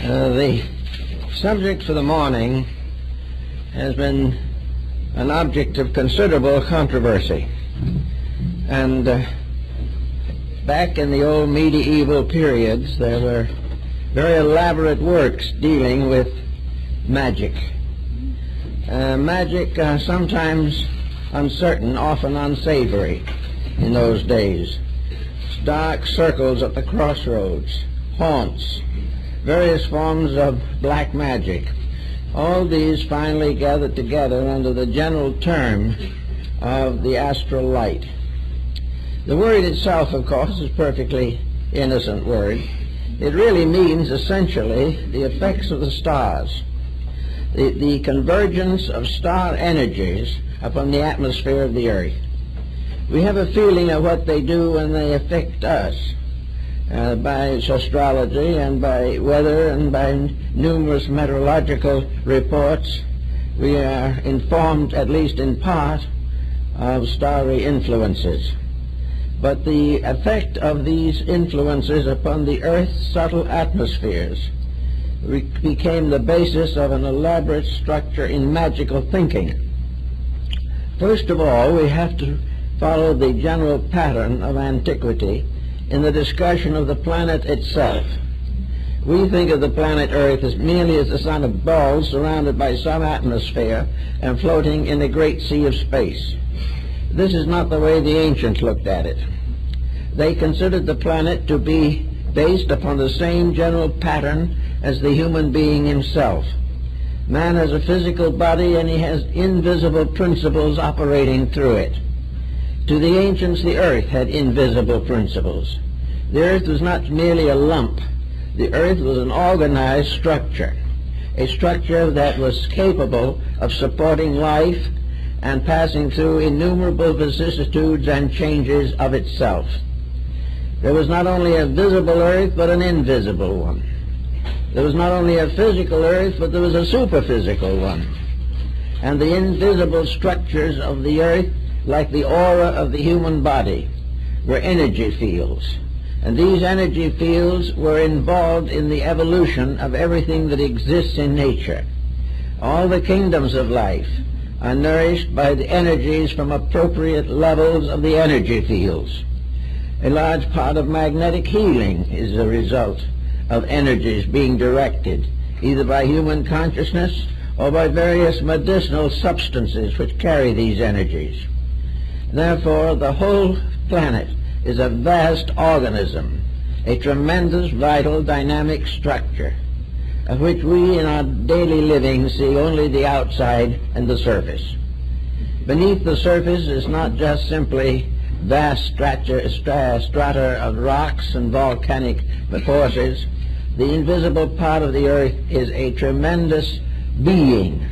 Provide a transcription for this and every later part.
The subject for the morning has been an object of considerable controversy. And back in the old medieval periods, there were very elaborate works dealing with magic. Magic, sometimes uncertain, often unsavory in those days. Dark circles at the crossroads, haunts, various forms of black magic. All these finally gathered together under the general term of the astral light. The word itself, of course, is a perfectly innocent word. It really means essentially the effects of the stars, the convergence of star energies upon the atmosphere of the earth. We have a feeling of what they do when they affect us. By astrology and by weather and by numerous meteorological reports, we are informed, at least in part, of starry influences. But the effect of these influences upon the Earth's subtle atmospheres became the basis of an elaborate structure in magical thinking. First of all, we have to follow the general pattern of antiquity in the discussion of the planet itself. We think of the planet Earth as merely as a son of balls surrounded by some atmosphere and floating in a great sea of space. This is not the way the ancients looked at it. They considered the planet to be based upon the same general pattern as the human being himself. Man has a physical body and he has invisible principles operating through it. To the ancients, the earth had invisible principles. The earth was not merely a lump. The earth was an organized structure, a structure that was capable of supporting life and passing through innumerable vicissitudes and changes of itself. There was not only a visible earth, but an invisible one. There was not only a physical earth, but there was a superphysical one. And the invisible structures of the earth, like the aura of the human body, were energy fields. And these energy fields were involved in the evolution of everything that exists in nature. All the kingdoms of life are nourished by the energies from appropriate levels of the energy fields. A large part of magnetic healing is a result of energies being directed either by human consciousness or by various medicinal substances which carry these energies. Therefore, the whole planet is a vast organism, a tremendous, vital, dynamic structure, of which we in our daily living see only the outside and the surface. Beneath the surface is not just simply vast strata of rocks and volcanic forces. The invisible part of the earth is a tremendous being,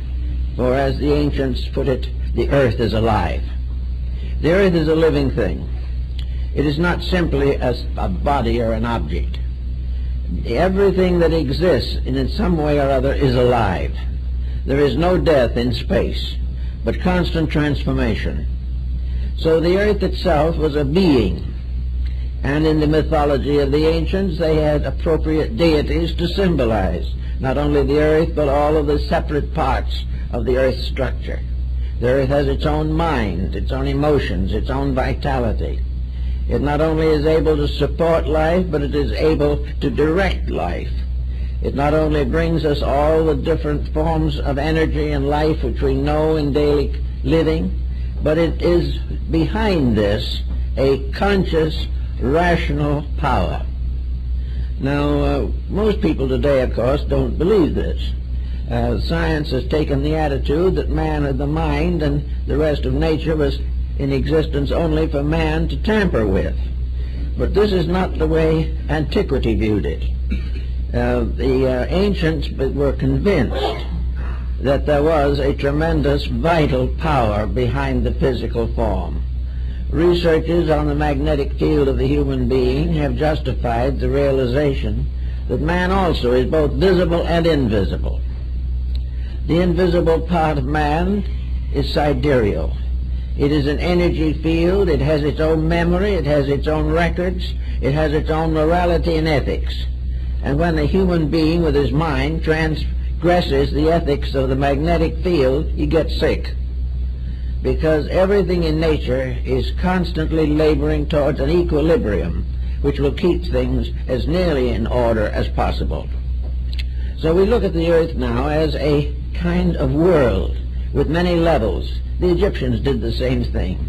for as the ancients put it, the earth is alive. The earth is a living thing. It is not simply a body or an object. Everything that exists in some way or other is alive. There is no death in space, but constant transformation. So the earth itself was a being, and in the mythology of the ancients they had appropriate deities to symbolize not only the earth but all of the separate parts of the earth's structure. The earth has its own mind, its own emotions, its own vitality. It not only is able to support life, but it is able to direct life. It not only brings us all the different forms of energy and life which we know in daily living, but it is behind this a conscious, rational power. Now, most people today, of course, don't believe this. Science has taken the attitude that man had the mind and the rest of nature was in existence only for man to tamper with. But this is not the way antiquity viewed it. The ancients were convinced that there was a tremendous vital power behind the physical form. Researches on the magnetic field of the human being have justified the realization that man also is both visible and invisible. The invisible part of man is sidereal. It is an energy field. It has its own memory. It has its own records. It has its own morality and ethics. And when a human being with his mind transgresses the ethics of the magnetic field, he gets sick. Because everything in nature is constantly laboring towards an equilibrium which will keep things as nearly in order as possible. So we look at the earth now as a kind of world with many levels. The Egyptians did the same thing.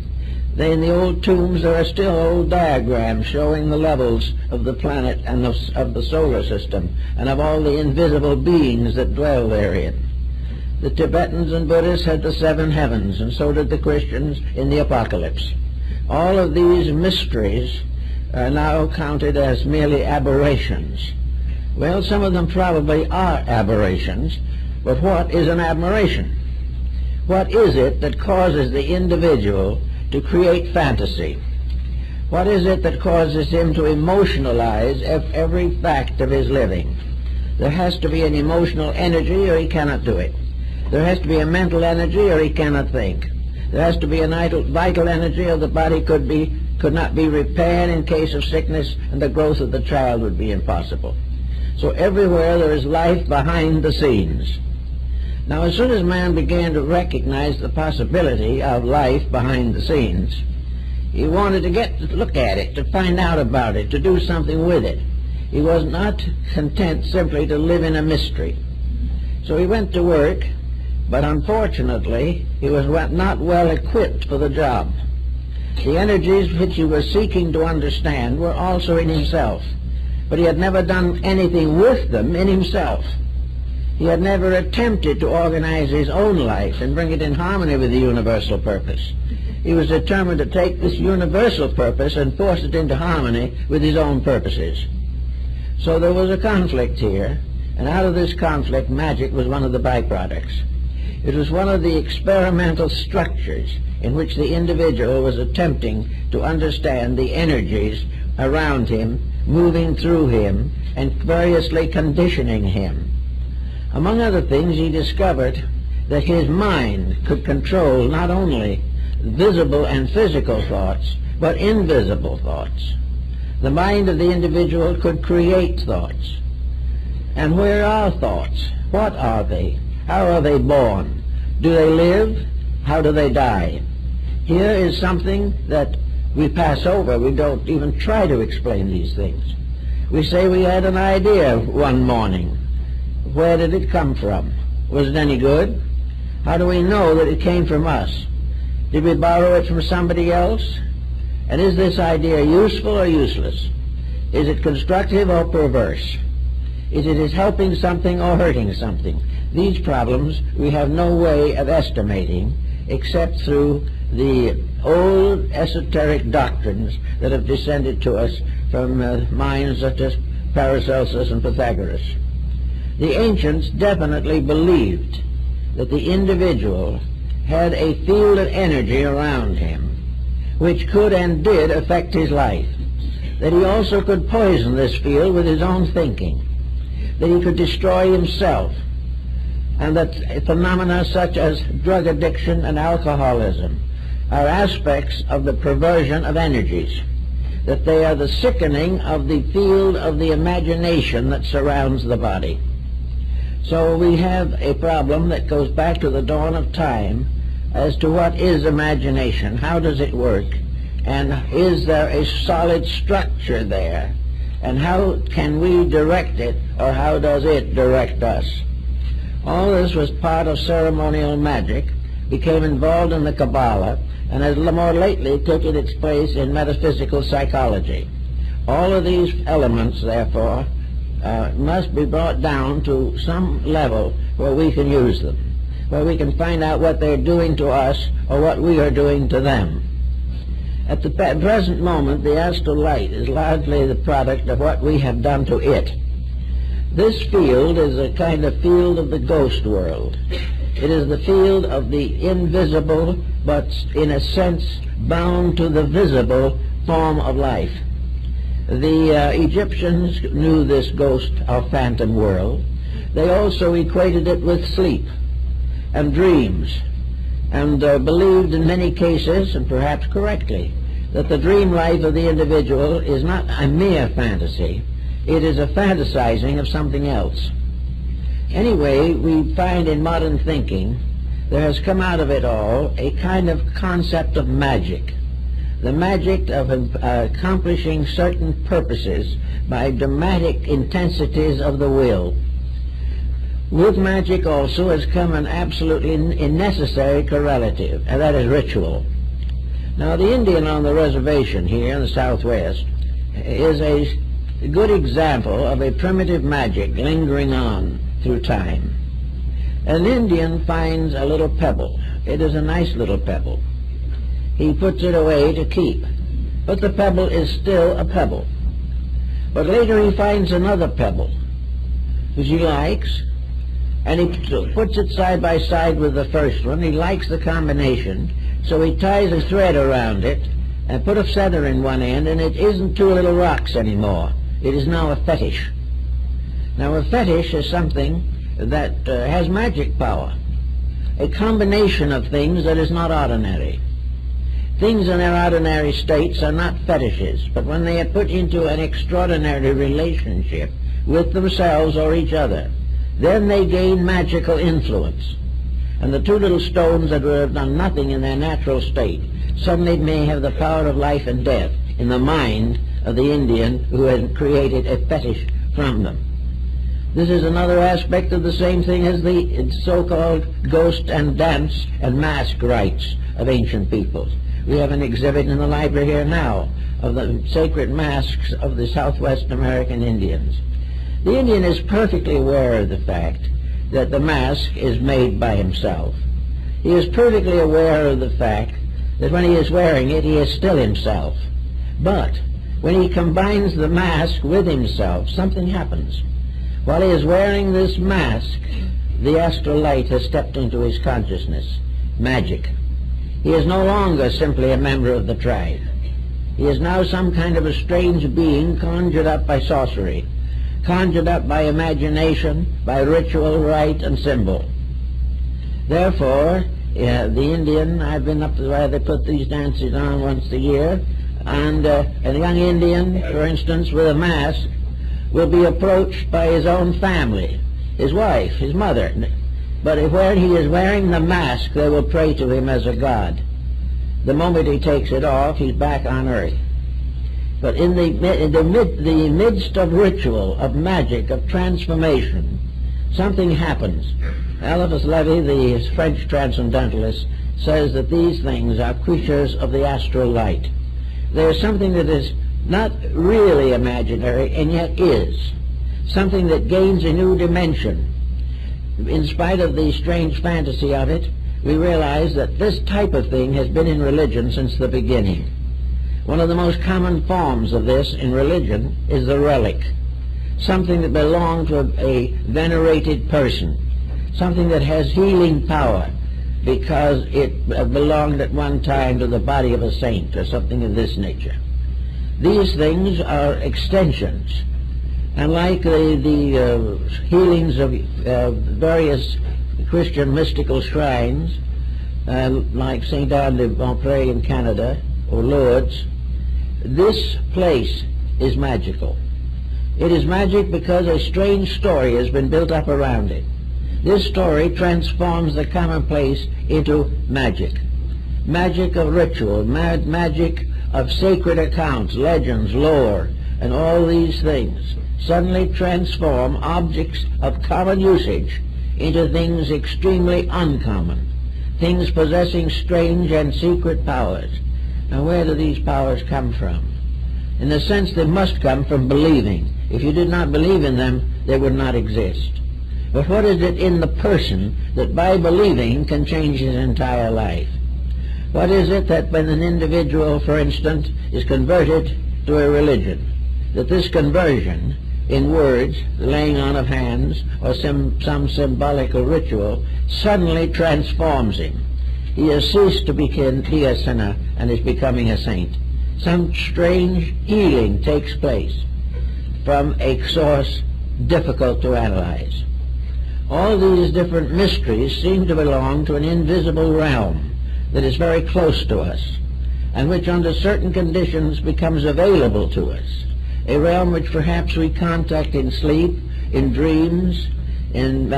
In the old tombs there are still old diagrams showing the levels of the planet and of the solar system and of all the invisible beings that dwell therein. The Tibetans and Buddhists had the 7 heavens, and so did the Christians in the Apocalypse. All of these mysteries are now counted as merely aberrations. Well, some of them probably are aberrations, but what is an aberration? What is it that causes the individual to create fantasy? What is it that causes him to emotionalize every fact of his living? There has to be an emotional energy or he cannot do it. There has to be a mental energy or he cannot think. There has to be a vital energy or the body could not be repaired in case of sickness, and the growth of the child would be impossible. So everywhere there is life behind the scenes. Now, as soon as man began to recognize the possibility of life behind the scenes, he wanted to look at it, to find out about it, to do something with it. He was not content simply to live in a mystery. So he went to work, but unfortunately he was not well equipped for the job. The energies which he was seeking to understand were also in himself, but he had never done anything with them in himself. He had never attempted to organize his own life and bring it in harmony with the universal purpose. He was determined to take this universal purpose and force it into harmony with his own purposes. So there was a conflict here, and out of this conflict, magic was one of the byproducts. It was one of the experimental structures in which the individual was attempting to understand the energies around him, moving through him, and variously conditioning him. Among other things, he discovered that his mind could control not only visible and physical thoughts, but invisible thoughts. The mind of the individual could create thoughts. And where are thoughts? What are they? How are they born? Do they live? How do they die? Here is something that we pass over. We don't even try to explain these things. We say we had an idea one morning. Where did it come from? Was it any good? How do we know that it came from us? Did we borrow it from somebody else? And is this idea useful or useless? Is it constructive or perverse? Is it helping something or hurting something? These problems we have no way of estimating except through the old esoteric doctrines that have descended to us from minds such as Paracelsus and Pythagoras. The ancients definitely believed that the individual had a field of energy around him which could and did affect his life, that he also could poison this field with his own thinking, that he could destroy himself, and that phenomena such as drug addiction and alcoholism are aspects of the perversion of energies, that they are the sickening of the field of the imagination that surrounds the body. So we have a problem that goes back to the dawn of time as to what is imagination, how does it work, and is there a solid structure there, and how can we direct it, or how does it direct us? All this was part of ceremonial magic, became involved in the Kabbalah, and has more lately taken its place in metaphysical psychology. All of these elements, therefore, must be brought down to some level where we can use them, where we can find out what they're doing to us or what we are doing to them. At the present moment, the astral light is largely the product of what we have done to it. This field is a kind of field of the ghost world. It is the field of the invisible, but in a sense bound to the visible form of life. The Egyptians knew this ghost or phantom world. They also equated it with sleep and dreams, and believed in many cases, and perhaps correctly, that the dream life of the individual is not a mere fantasy. It is a fantasizing of something else. Anyway, we find in modern thinking there has come out of it all a kind of concept of magic. The magic of accomplishing certain purposes by dramatic intensities of the will. With magic also has come an absolutely necessary correlative, and that is ritual. Now, the Indian on the reservation here in the Southwest is a good example of a primitive magic lingering on through time. An Indian finds a little pebble. It is a nice little pebble. He puts it away to keep, but the pebble is still a pebble. But later he finds another pebble which he likes, and he puts it side by side with the first one. He likes the combination, so he ties a thread around it and put a feather in one end, and it isn't two little rocks anymore. It is now a fetish. Now, a fetish is something that has magic power, a combination of things that is not ordinary. Things in their ordinary states are not fetishes, but when they are put into an extraordinary relationship with themselves or each other, then they gain magical influence. And the two little stones that would have done nothing in their natural state suddenly may have the power of life and death in the mind of the Indian who had created a fetish from them. This is another aspect of the same thing as the so-called ghost and dance and mask rites of ancient peoples. We have an exhibit in the library here now of the sacred masks of the Southwest American Indians. The Indian is perfectly aware of the fact that the mask is made by himself. He is perfectly aware of the fact that when he is wearing it, he is still himself. But when he combines the mask with himself, something happens. While he is wearing this mask, the astral light has stepped into his consciousness. Magic. He is no longer simply a member of the tribe. He is now some kind of a strange being conjured up by sorcery, conjured up by imagination, by ritual, rite, and symbol. Therefore, the Indian, I've been up to where they put these dances on once a year, and a young Indian, for instance, with a mask, will be approached by his own family, his wife, his mother. But when he is wearing the mask, they will pray to him as a god. The moment he takes it off, he's back on earth. But in the midst of ritual, of magic, of transformation, something happens. Eliphas Levi, the French transcendentalist, says that these things are creatures of the astral light. There's something that is not really imaginary and yet is, something that gains a new dimension. In spite of the strange fantasy of it, we realize that this type of thing has been in religion since the beginning. One of the most common forms of this in religion is the relic, something that belonged to a venerated person, something that has healing power because it belonged at one time to the body of a saint or something of this nature. These things are extensions, and like the healings of various Christian mystical shrines, like St. Anne de Beaupré in Canada or Lourdes, this place is magical. It is magic because a strange story has been built up around it. This story transforms the commonplace into magic. Magic of ritual, magic of sacred accounts, legends, lore, and all these things suddenly transform objects of common usage into things extremely uncommon, things possessing strange and secret powers. Now, where do these powers come from? In the sense they must come from believing. If you did not believe in them, they would not exist. But what is it in the person that by believing can change his entire life? What is it that when an individual, for instance, is converted to a religion, that this conversion in words, the laying on of hands, or some symbolical ritual, suddenly transforms him? He has ceased to be a sinner and is becoming a saint. Some strange healing takes place from a source difficult to analyze. All these different mysteries seem to belong to an invisible realm that is very close to us, and which under certain conditions becomes available to us. a realm which perhaps we contact in sleep, in dreams, in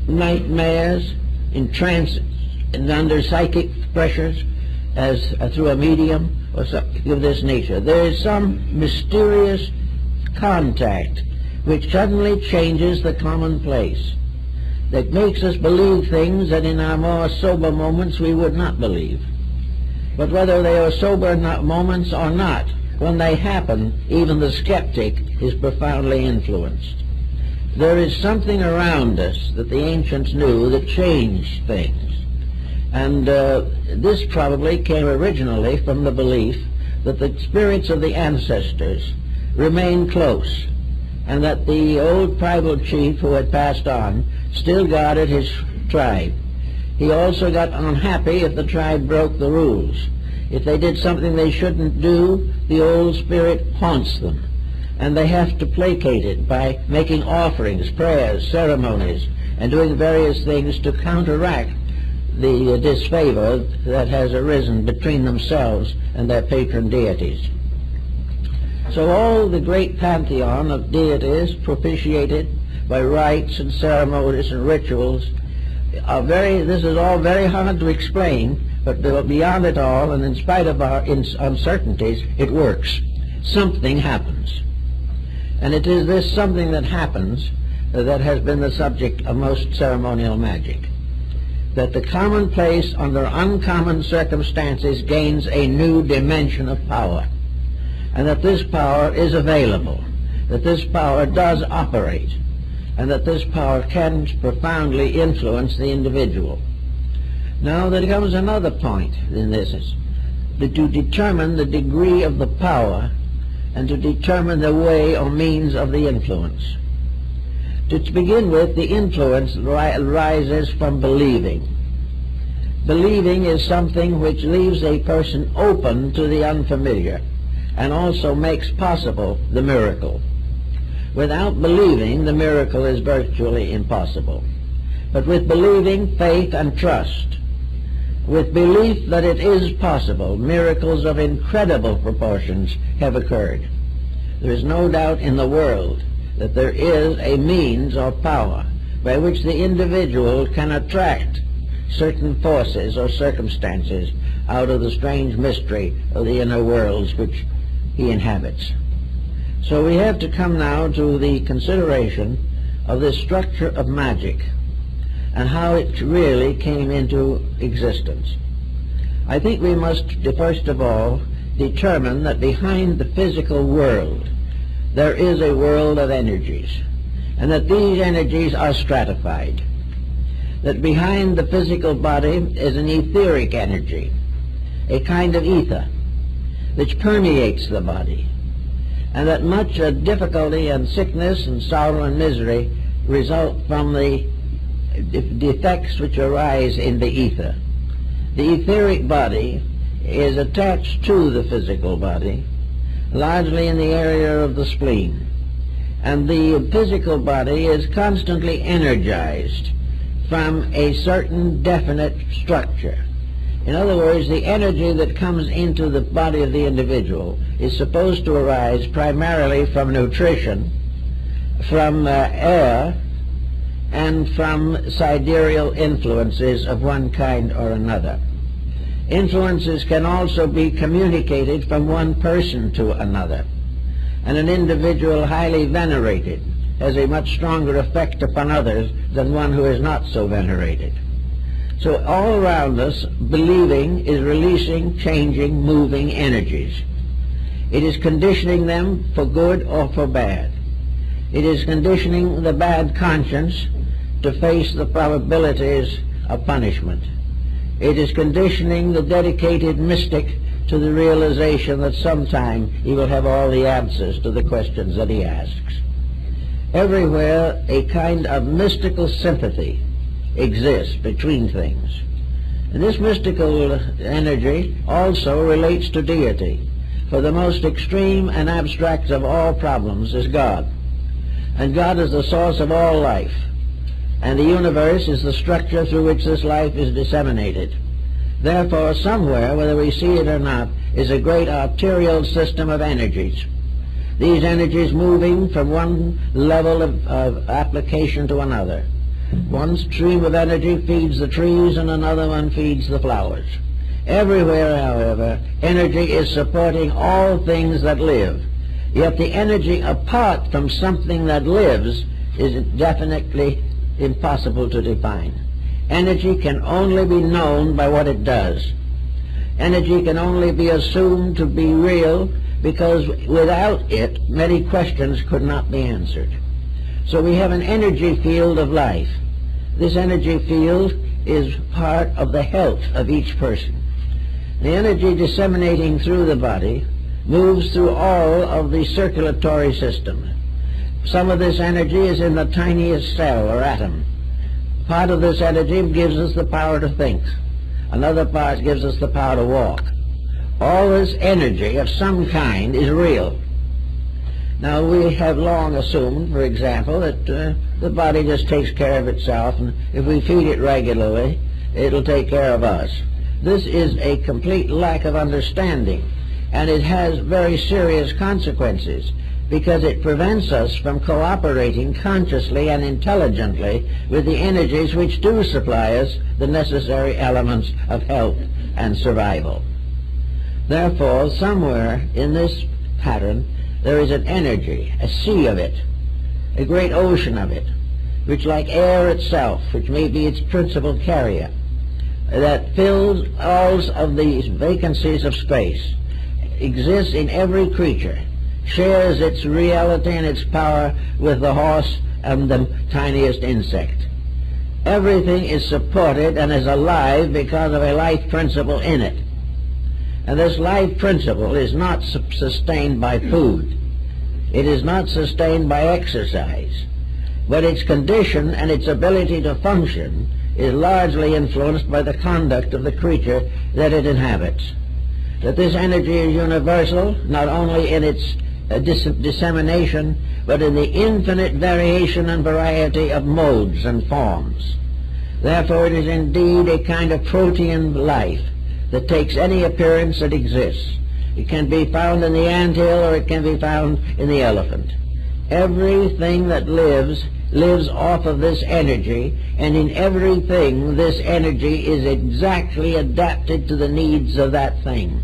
nightmares, in trances, and under psychic pressures, as through a medium or something of this nature. There is some mysterious contact which suddenly changes the commonplace, that makes us believe things that in our more sober moments we would not believe. But whether they are sober moments or not, when they happen, even the skeptic is profoundly influenced. There is something around us that the ancients knew that changed things. And this probably came originally from the belief that the spirits of the ancestors remained close, and that the old tribal chief who had passed on still guarded his tribe. He also got unhappy if the tribe broke the rules. If they did something they shouldn't do, the old spirit haunts them, and they have to placate it by making offerings, prayers, ceremonies, and doing various things to counteract the disfavor that has arisen between themselves and their patron deities. So all the great pantheon of deities propitiated by rites and ceremonies and rituals this is all very hard to explain, but beyond it all, and in spite of our uncertainties, it works. Something happens. And it is this something that happens that has been the subject of most ceremonial magic. That the commonplace under uncommon circumstances gains a new dimension of power, and that this power is available, that this power does operate, and that this power can profoundly influence the individual. Now there comes another point in this, that to determine the degree of the power and to determine the way or means of the influence. To begin with, the influence rises from believing. Believing is something which leaves a person open to the unfamiliar and also makes possible the miracle. Without believing, the miracle is virtually impossible. But with believing, faith, and trust, with belief that it is possible, miracles of incredible proportions have occurred. There is no doubt in the world that there is a means or power by which the individual can attract certain forces or circumstances out of the strange mystery of the inner worlds which he inhabits. So we have to come now to the consideration of this structure of magic and how it really came into existence. I think we must first of all determine that behind the physical world there is a world of energies, and that these energies are stratified. That behind the physical body is an etheric energy, a kind of ether which permeates the body, and that much difficulty and sickness and sorrow and misery result from the defects which arise in the ether. The etheric body is attached to the physical body, largely in the area of the spleen, and the physical body is constantly energized from a certain definite structure. In other words, the energy that comes into the body of the individual is supposed to arise primarily from nutrition, from air, and from sidereal influences of one kind or another. Influences can also be communicated from one person to another, and an individual highly venerated has a much stronger effect upon others than one who is not so venerated. So all around us, believing is releasing, changing, moving energies. It is conditioning them for good or for bad. It is conditioning the bad conscience to face the probabilities of punishment. It is conditioning the dedicated mystic to the realization that sometime he will have all the answers to the questions that he asks. Everywhere a kind of mystical sympathy exists between things. And this mystical energy also relates to deity, for the most extreme and abstract of all problems is God. And God is the source of all life, and the universe is the structure through which this life is disseminated. Therefore, somewhere, whether we see it or not, is a great arterial system of energies, these energies moving from one level of application to another. One stream of energy feeds the trees and another one feeds the flowers. Everywhere, however, energy is supporting all things that live. Yet the energy apart from something that lives is definitely impossible to define. Energy can only be known by what it does. Energy can only be assumed to be real because without it, many questions could not be answered. So we have an energy field of life. This energy field is part of the health of each person. The energy disseminating through the body moves through all of the circulatory system. Some of this energy is in the tiniest cell or atom. Part of this energy gives us the power to think. Another part gives us the power to walk. All this energy of some kind is real. Now, we have long assumed, for example, that the body just takes care of itself, and if we feed it regularly, it'll take care of us. This is a complete lack of understanding, and it has very serious consequences, because it prevents us from cooperating consciously and intelligently with the energies which do supply us the necessary elements of health and survival. Therefore, somewhere in this pattern, there is an energy, a sea of it, a great ocean of it, which, like air itself, which may be its principal carrier, that fills all of these vacancies of space, exists in every creature, shares its reality and its power with the horse and the tiniest insect. Everything is supported and is alive because of a life principle in it. And this life principle is not sustained by food. It is not sustained by exercise. But its condition and its ability to function is largely influenced by the conduct of the creature that it inhabits. That this energy is universal, not only in its dissemination, but in the infinite variation and variety of modes and forms. Therefore, it is indeed a kind of protean life that takes any appearance that exists. It can be found in the anthill or it can be found in the elephant. Everything that lives off of this energy, and in everything this energy is exactly adapted to the needs of that thing.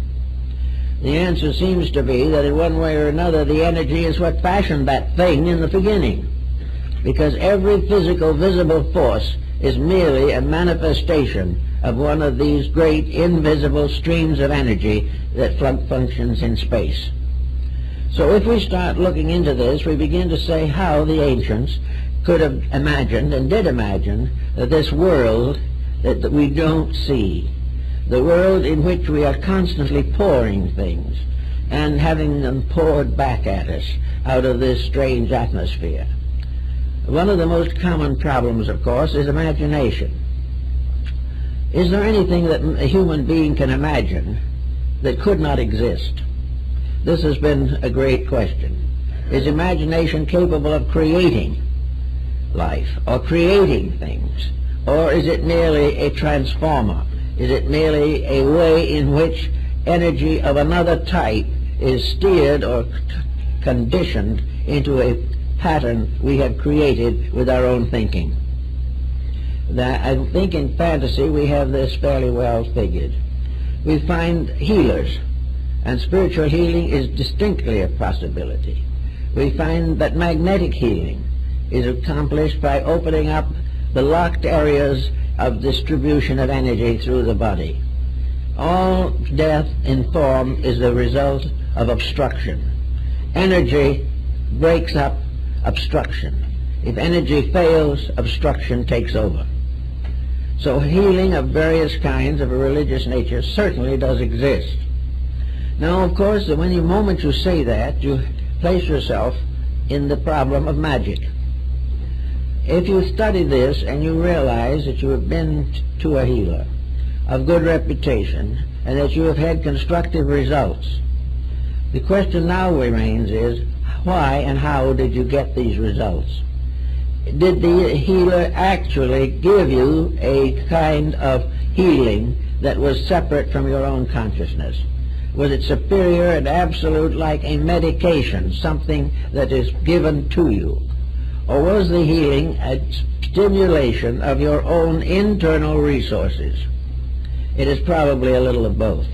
The answer seems to be that in one way or another the energy is what fashioned that thing in the beginning, because every physical visible force is merely a manifestation of one of these great invisible streams of energy that functions in space. So if we start looking into this, we begin to say how the ancients could have imagined and did imagine that this world that we don't see, the world in which we are constantly pouring things and having them poured back at us out of this strange atmosphere. One of the most common problems, of course, is imagination. Is there anything that a human being can imagine that could not exist? This has been a great question. Is imagination capable of creating life or creating things? Or is it merely a transformer? Is it merely a way in which energy of another type is steered or conditioned into a pattern we have created with our own thinking? I think in fantasy we have this fairly well figured. We find healers, and spiritual healing is distinctly a possibility. We find that magnetic healing is accomplished by opening up the locked areas of distribution of energy through the body. All death in form is the result of obstruction. Energy breaks up obstruction. If energy fails, obstruction takes over. So healing of various kinds of a religious nature certainly does exist. Now, of course, the moment you say that, you place yourself in the problem of magic. If you study this and you realize that you have been to a healer of good reputation and that you have had constructive results, the question now remains is, why and how did you get these results? Did the healer actually give you a kind of healing that was separate from your own consciousness? Was it superior and absolute like a medication, something that is given to you? Or was the healing a stimulation of your own internal resources? It is probably a little of both.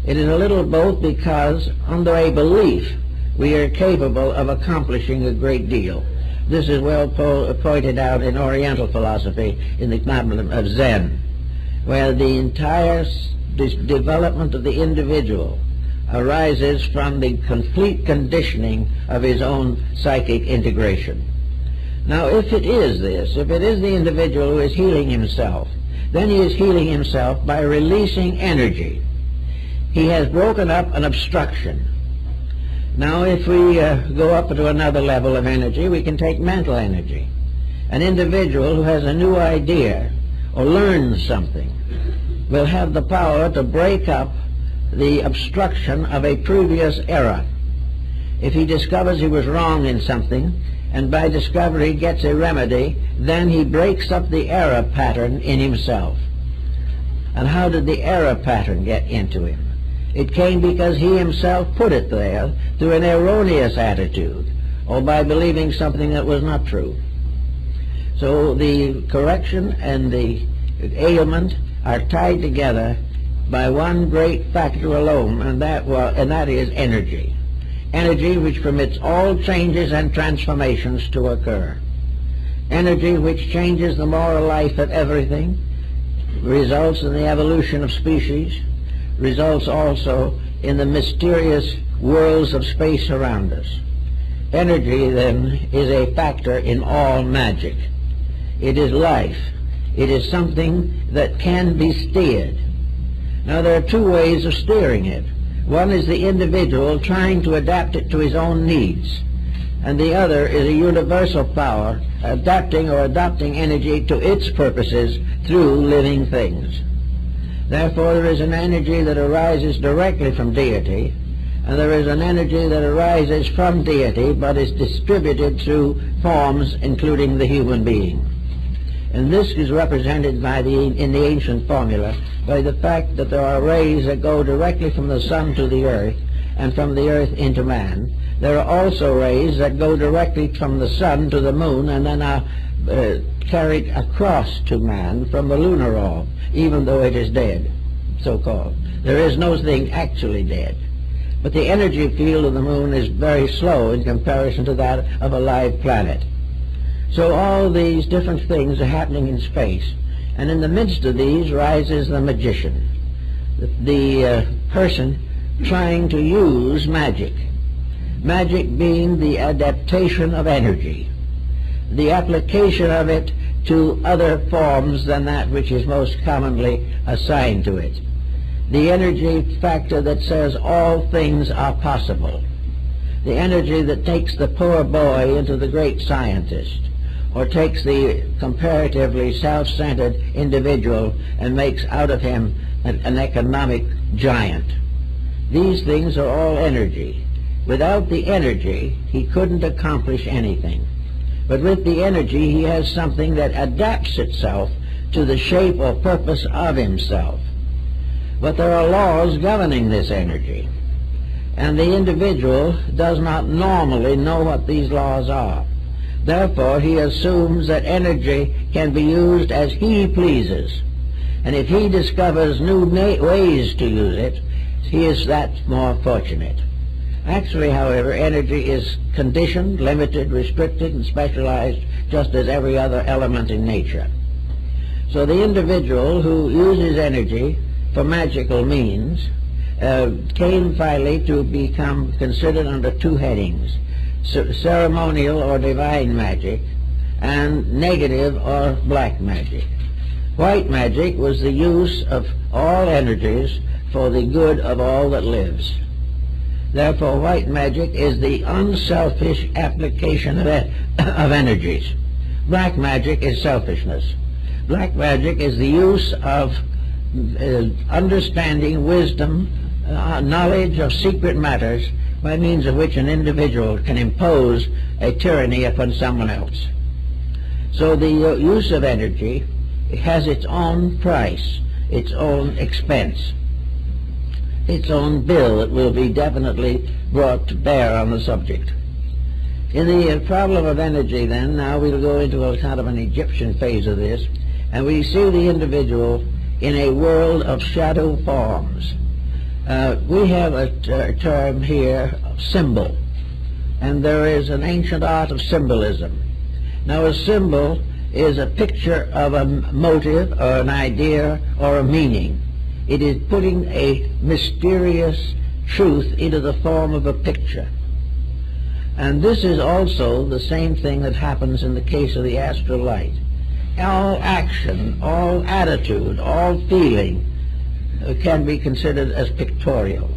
It is a little of both because under a belief we are capable of accomplishing a great deal. This is well pointed out in Oriental philosophy in the problem of Zen, where the entire development of the individual arises from the complete conditioning of his own psychic integration. Now, if it is this, if it is the individual who is healing himself, then he is healing himself by releasing energy. He has broken up an obstruction. Now, if we go up to another level of energy, we can take mental energy. An individual who has a new idea or learns something will have the power to break up the obstruction of a previous error. If he discovers he was wrong in something, and by discovery gets a remedy, then he breaks up the error pattern in himself. And how did the error pattern get into him? It came because he himself put it there through an erroneous attitude, or by believing something that was not true. So the correction and the ailment are tied together by one great factor alone, and that is energy. Energy which permits all changes and transformations to occur. Energy which changes the moral life of everything, results in the evolution of species, results also in the mysterious worlds of space around us. Energy, then, is a factor in all magic. It is life. It is something that can be steered. Now, there are two ways of steering it. One is the individual trying to adapt it to his own needs, and the other is a universal power adapting or adopting energy to its purposes through living things. Therefore, there is an energy that arises directly from deity, and there is an energy that arises from deity but is distributed through forms including the human being. And this is represented by in the ancient formula by the fact that there are rays that go directly from the sun to the earth and from the earth into man. There are also rays that go directly from the sun to the moon and then are carried across to man from the lunar orb, even though it is dead, so-called. There is no thing actually dead. But the energy field of the moon is very slow in comparison to that of a live planet. So all these different things are happening in space, and in the midst of these rises the magician, the person trying to use magic. Magic being the adaptation of energy, the application of it to other forms than that which is most commonly assigned to it. The energy factor that says all things are possible. The energy that takes the poor boy into the great scientist, or takes the comparatively self-centered individual and makes out of him an economic giant. These things are all energy. Without the energy, he couldn't accomplish anything. But with the energy, he has something that adapts itself to the shape or purpose of himself. But there are laws governing this energy, and the individual does not normally know what these laws are. Therefore, he assumes that energy can be used as he pleases. And if he discovers new ways to use it, he is that more fortunate. Actually, however, energy is conditioned, limited, restricted, and specialized just as every other element in nature. So the individual who uses energy for magical means came finally to become considered under two headings: ceremonial or divine magic, and negative or black magic. White magic was the use of all energies for the good of all that lives. Therefore, white magic is the unselfish application of energies. Black magic is selfishness. Black magic is the use of understanding, wisdom, knowledge of secret matters, by means of which an individual can impose a tyranny upon someone else. So the use of energy has its own price, its own expense. its own bill that will be definitely brought to bear on the subject. In the problem of energy, then, now we'll go into a kind of an Egyptian phase of this, and we see the individual in a world of shadow forms. We have a term here of symbol, and there is an ancient art of symbolism. Now, a symbol is a picture of a motive or an idea or a meaning. It is putting a mysterious truth into the form of a picture. And this is also the same thing that happens in the case of the astral light. All action, all attitude, all feeling can be considered as pictorial.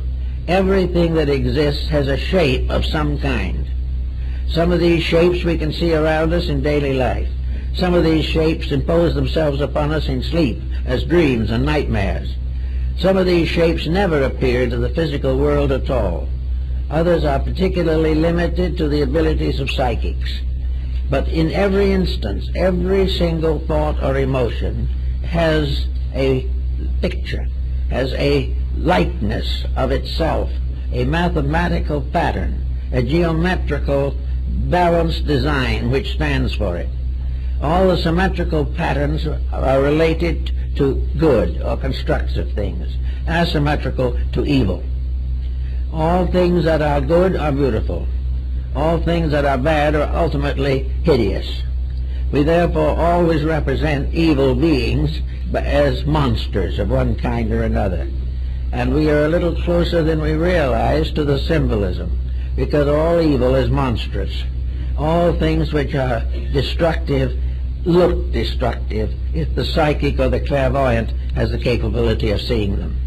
Everything that exists has a shape of some kind. Some of these shapes we can see around us in daily life. Some of these shapes impose themselves upon us in sleep as dreams and nightmares. Some of these shapes never appear to the physical world at all. Others are particularly limited to the abilities of psychics. But in every instance, every single thought or emotion has a picture, has a likeness of itself, a mathematical pattern, a geometrical balanced design which stands for it. All the symmetrical patterns are related to good or constructive things, asymmetrical to evil. All things that are good are beautiful. All things that are bad are ultimately hideous. We therefore always represent evil beings as monsters of one kind or another. And we are a little closer than we realize to the symbolism, because all evil is monstrous. All things which are destructive look destructive if the psychic or the clairvoyant has the capability of seeing them.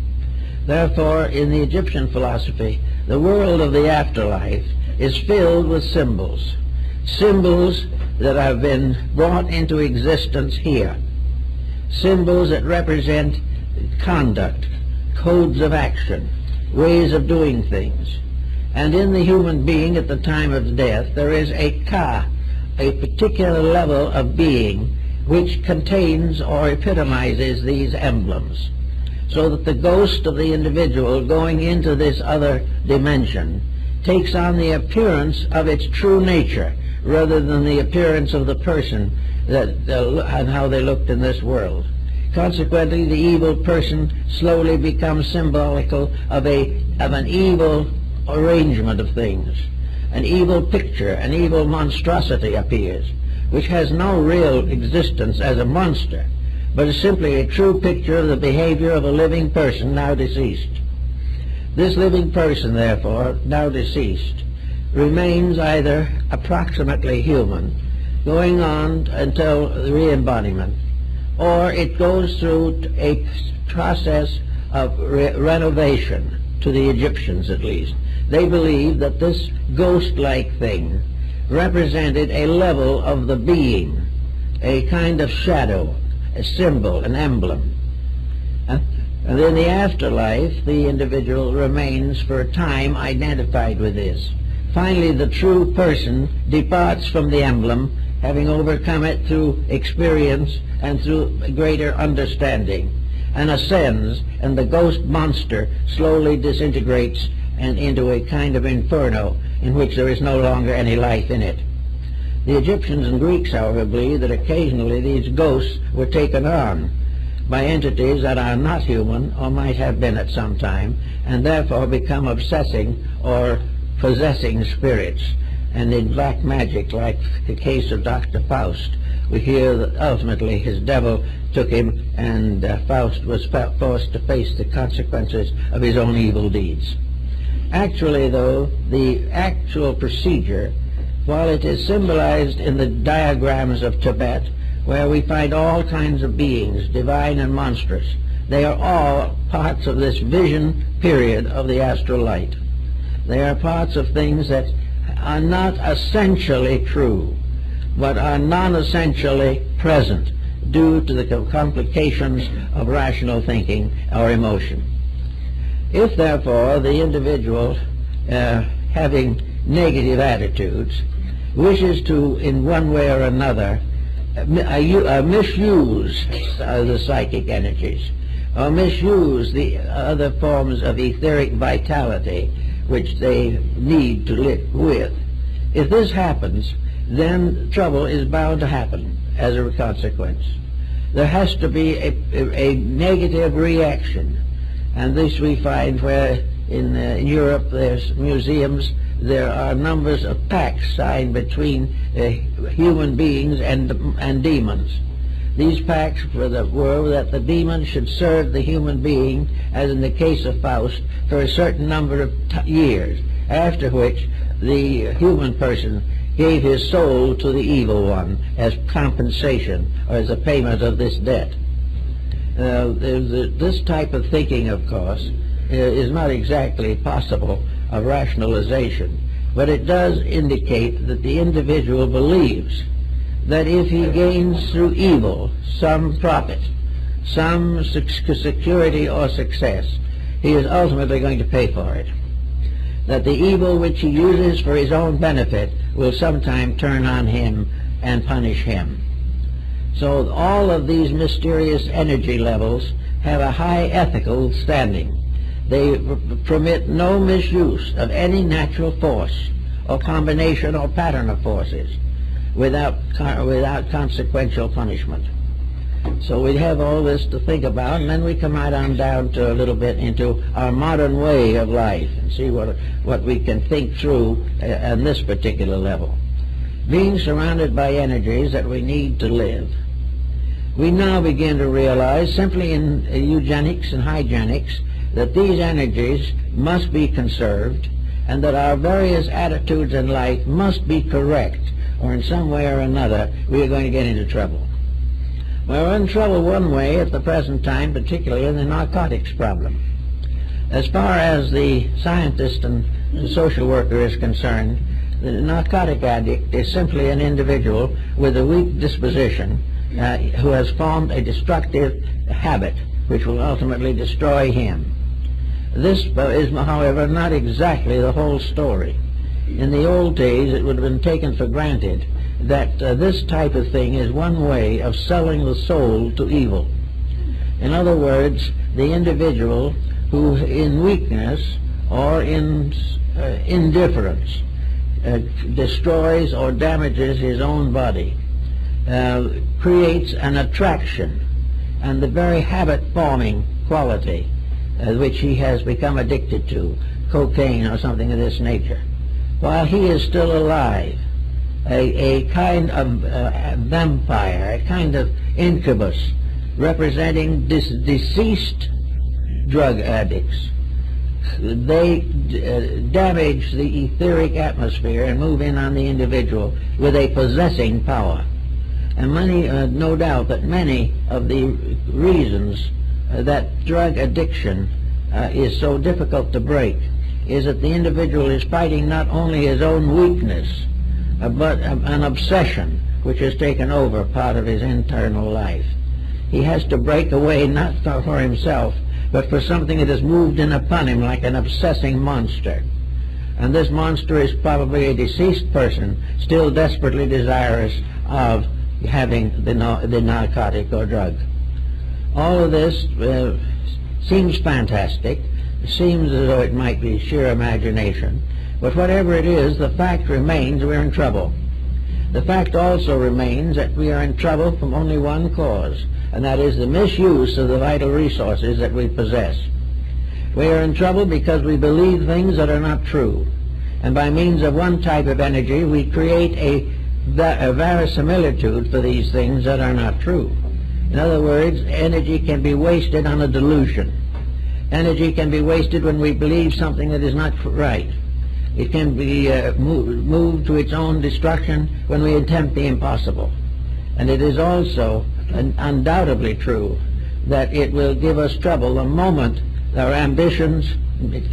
Therefore, in the Egyptian philosophy, the world of the afterlife is filled with symbols, symbols that have been brought into existence here, symbols that represent conduct, codes of action, ways of doing things. And in the human being at the time of death, there is a particular level of being which contains or epitomizes these emblems, so that the ghost of the individual going into this other dimension takes on the appearance of its true nature rather than the appearance of the person and how they looked in this world. Consequently, the evil person slowly becomes symbolical of an evil arrangement of things. An evil picture, an evil monstrosity appears, which has no real existence as a monster, but is simply a true picture of the behavior of a living person now deceased. This living person, therefore, now deceased, remains either approximately human, going on until the re-embodiment, or it goes through a process of renovation, to the Egyptians at least. They believed that this ghost-like thing represented a level of the being, a kind of shadow, a symbol, an emblem. And in the afterlife, the individual remains for a time identified with this. Finally, the true person departs from the emblem, having overcome it through experience and through greater understanding, and ascends, and the ghost monster slowly disintegrates and into a kind of inferno in which there is no longer any life in it. The Egyptians and Greeks, however, believe that occasionally these ghosts were taken on by entities that are not human or might have been at some time, and therefore become obsessing or possessing spirits. And in black magic, like the case of Dr. Faust, we hear that ultimately his devil took him, and Faust was forced to face the consequences of his own evil deeds. Actually, though, the actual procedure, while it is symbolized in the diagrams of Tibet, where we find all kinds of beings, divine and monstrous, they are all parts of this vision period of the astral light. They are parts of things that are not essentially true, but are non-essentially present due to the complications of rational thinking or emotion. If, therefore, the individual having negative attitudes wishes to, in one way or another, misuse the psychic energies, or misuse the other forms of etheric vitality which they need to live with. If this happens, then trouble is bound to happen as a consequence. There has to be a negative reaction, and this we find where in Europe there's museums, there are numbers of pacts signed between human beings and demons. These pacts were that the demon should serve the human being, as in the case of Faust, for a certain number of years, after which the human person gave his soul to the evil one as compensation or as a payment of this debt. This type of thinking, of course, is not exactly possible of rationalization, but it does indicate that the individual believes that if he gains through evil some profit, some security or success, he is ultimately going to pay for it. That the evil which he uses for his own benefit will sometime turn on him and punish him. So all of these mysterious energy levels have a high ethical standing. They permit no misuse of any natural force or combination or pattern of forces without consequential punishment. So we have all this to think about, and then we come right on down to a little bit into our modern way of life and see what we can think through on this particular level. Being surrounded by energies that we need to live, we now begin to realize, simply in eugenics and hygienics, that these energies must be conserved and that our various attitudes in life must be correct, or in some way or another we are going to get into trouble. We're in trouble one way at the present time, particularly in the narcotics problem. As far as the scientist and the social worker is concerned, the narcotic addict is simply an individual with a weak disposition who has formed a destructive habit which will ultimately destroy him. This is, however, not exactly the whole story. In the old days, it would have been taken for granted that this type of thing is one way of selling the soul to evil. In other words, the individual who in weakness or in indifference destroys or damages his own body creates an attraction and the very habit-forming quality which he has become addicted to, cocaine or something of this nature, while he is still alive. A kind of vampire, a kind of incubus representing deceased drug addicts. They damage the etheric atmosphere and move in on the individual with a possessing power. And no doubt that many of the reasons that drug addiction is so difficult to break is that the individual is fighting not only his own weakness, but an obsession which has taken over part of his internal life. He has to break away not for himself, but for something that has moved in upon him like an obsessing monster. And this monster is probably a deceased person still desperately desirous of having the narcotic or drug. All of this seems fantastic. It seems as though it might be sheer imagination. But whatever it is, the fact remains we're in trouble. The fact also remains that we are in trouble from only one cause, and that is the misuse of the vital resources that we possess. We are in trouble because we believe things that are not true. And by means of one type of energy, we create a verisimilitude for these things that are not true. In other words, energy can be wasted on a delusion. Energy can be wasted when we believe something that is not right. It can be moved to its own destruction when we attempt the impossible. And it is also undoubtedly true that it will give us trouble the moment our ambitions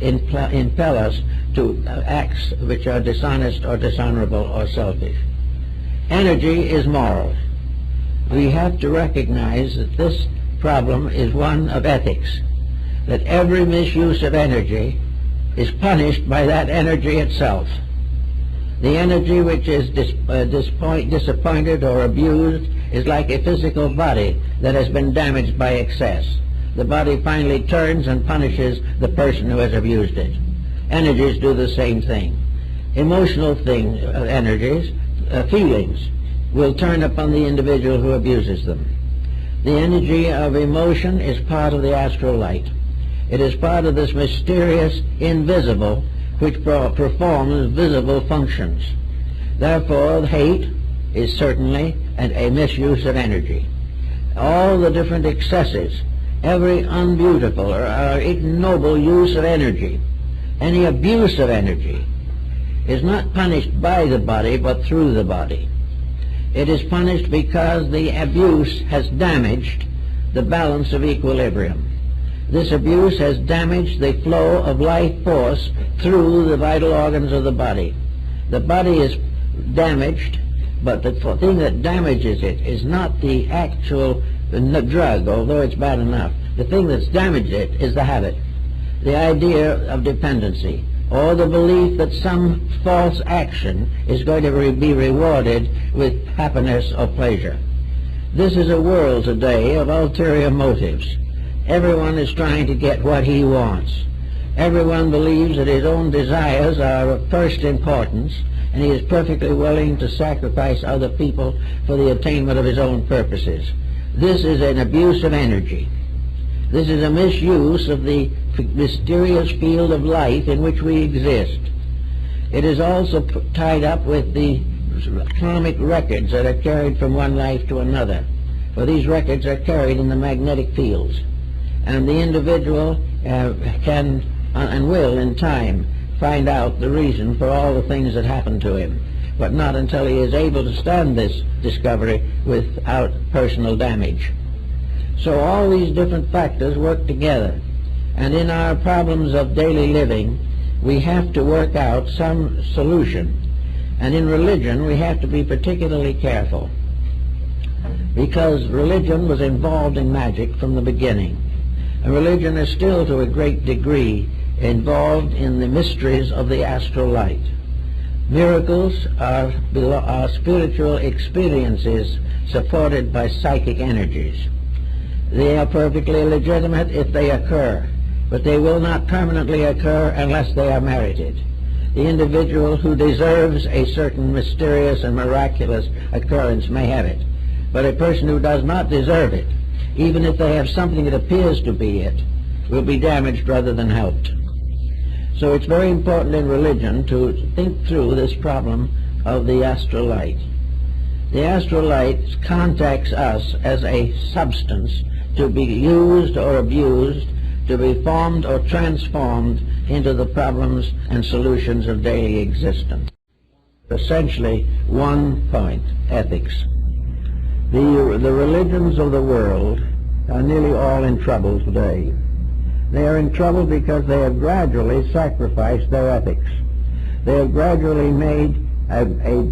impel us to acts which are dishonest or dishonorable or selfish. Energy is moral. We have to recognize that this problem is one of ethics, that every misuse of energy is punished by that energy itself. The energy which is disappointed or abused is like a physical body that has been damaged by excess. the body finally turns and punishes the person who has abused it. Energies do the same thing. Emotional energies, feelings, will turn upon the individual who abuses them. The energy of emotion is part of the astral light. It is part of this mysterious invisible which performs visible functions. Therefore, hate is certainly a misuse of energy. All the different excesses, every unbeautiful or ignoble use of energy, any abuse of energy, is not punished by the body but through the body. It is punished because the abuse has damaged the balance of equilibrium. This abuse has damaged the flow of life force through the vital organs of the body. The body is damaged, but the thing that damages it is not the actual drug, although it's bad enough. The thing that's damaged it is the habit, the idea of dependency, or the belief that some false action is going to be rewarded with happiness or pleasure. This is a world today of ulterior motives. Everyone is trying to get what he wants. Everyone believes that his own desires are of first importance, and he is perfectly willing to sacrifice other people for the attainment of his own purposes. This is an abuse of energy. This is a misuse of the mysterious field of life in which we exist. It is also tied up with the karmic records that are carried from one life to another, for these records are carried in the magnetic fields, and the individual can and will in time find out the reason for all the things that happen to him, but not until he is able to stand this discovery without personal damage. So all these different factors work together, and in our problems of daily living we have to work out some solution. And in religion we have to be particularly careful, because religion was involved in magic from the beginning, and religion is still to a great degree involved in the mysteries of the astral light. Miracles are spiritual experiences supported by psychic energies. They are perfectly legitimate if they occur, but they will not permanently occur unless they are merited. The individual who deserves a certain mysterious and miraculous occurrence may have it, but a person who does not deserve it, even if they have something that appears to be it, will be damaged rather than helped. So it's very important in religion to think through this problem of the astral light. The astral light contacts us as a substance to be used or abused, to be formed or transformed into the problems and solutions of daily existence. Essentially, one point: ethics. The religions of the world are nearly all in trouble today. They are in trouble because they have gradually sacrificed their ethics. They have gradually made a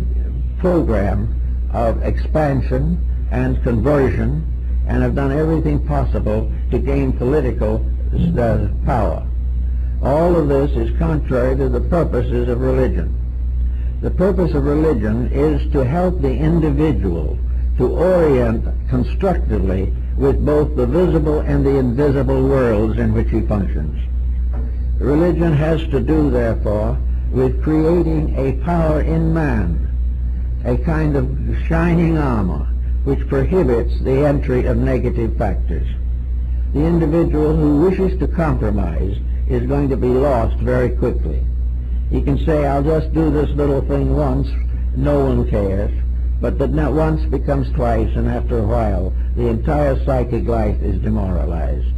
program of expansion and conversion, and have done everything possible to gain political power. All of this is contrary to the purposes of religion. The purpose of religion is to help the individual to orient constructively with both the visible and the invisible worlds in which he functions. Religion has to do, therefore, with creating a power in man, a kind of shining armor which prohibits the entry of negative factors. The individual who wishes to compromise is going to be lost very quickly. He can say, I'll just do this little thing once, no one cares, but that not once becomes twice, and after a while the entire psychic life is demoralized.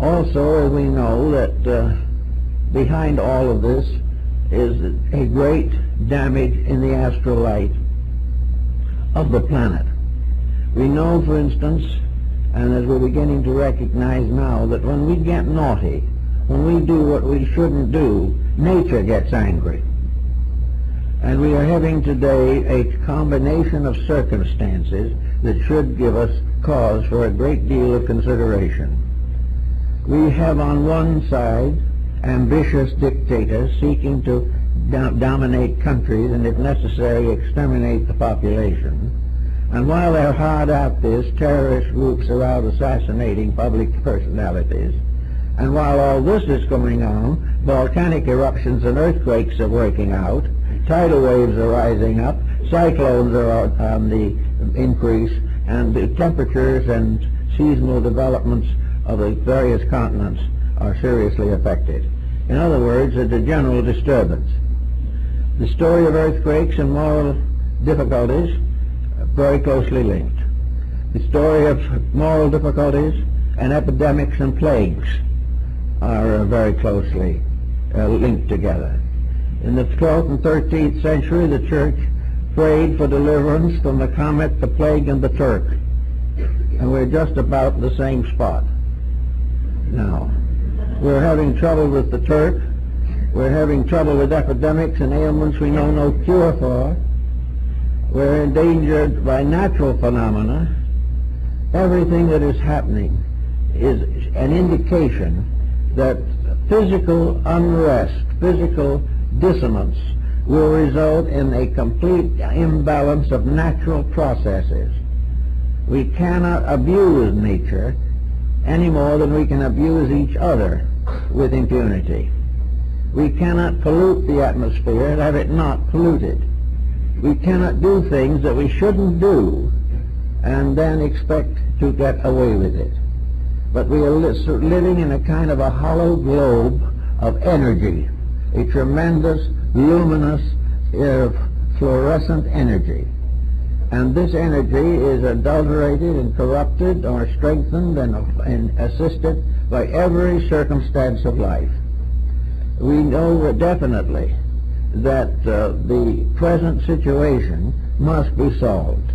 Also, we know that behind all of this is a great damage in the astral light of the planet. We know, for instance, and as we're beginning to recognize now, that when we get naughty, when we do what we shouldn't do, nature gets angry. And we are having today a combination of circumstances that should give us cause for a great deal of consideration. We have on one side ambitious dictators seeking to dominate countries and, if necessary, exterminate the population. And while they're hard at this, terrorist groups are out assassinating public personalities. And while all this is going on, volcanic eruptions and earthquakes are breaking out, tidal waves are rising up, cyclones are on the increase, and the temperatures and seasonal developments of the various continents are seriously affected. In other words, it's a general disturbance. The story of earthquakes and moral difficulties are very closely linked. The story of moral difficulties and epidemics and plagues are very closely linked together. In the 12th and 13th century, the Church prayed for deliverance from the comet, the plague, and the Turk. And we're just about the same spot now. We're having trouble with the Turk. We're having trouble with epidemics and ailments we know no cure for. We're endangered by natural phenomena. Everything that is happening is an indication that physical unrest, physical dissonance will result in a complete imbalance of natural processes. We cannot abuse nature any more than we can abuse each other with impunity. We cannot pollute the atmosphere and have it not polluted. We cannot do things that we shouldn't do and then expect to get away with it. But we are living in a kind of a hollow globe of energy, a tremendous, luminous, fluorescent energy. And this energy is adulterated and corrupted or strengthened and assisted by every circumstance of life. We know definitely that the present situation must be solved.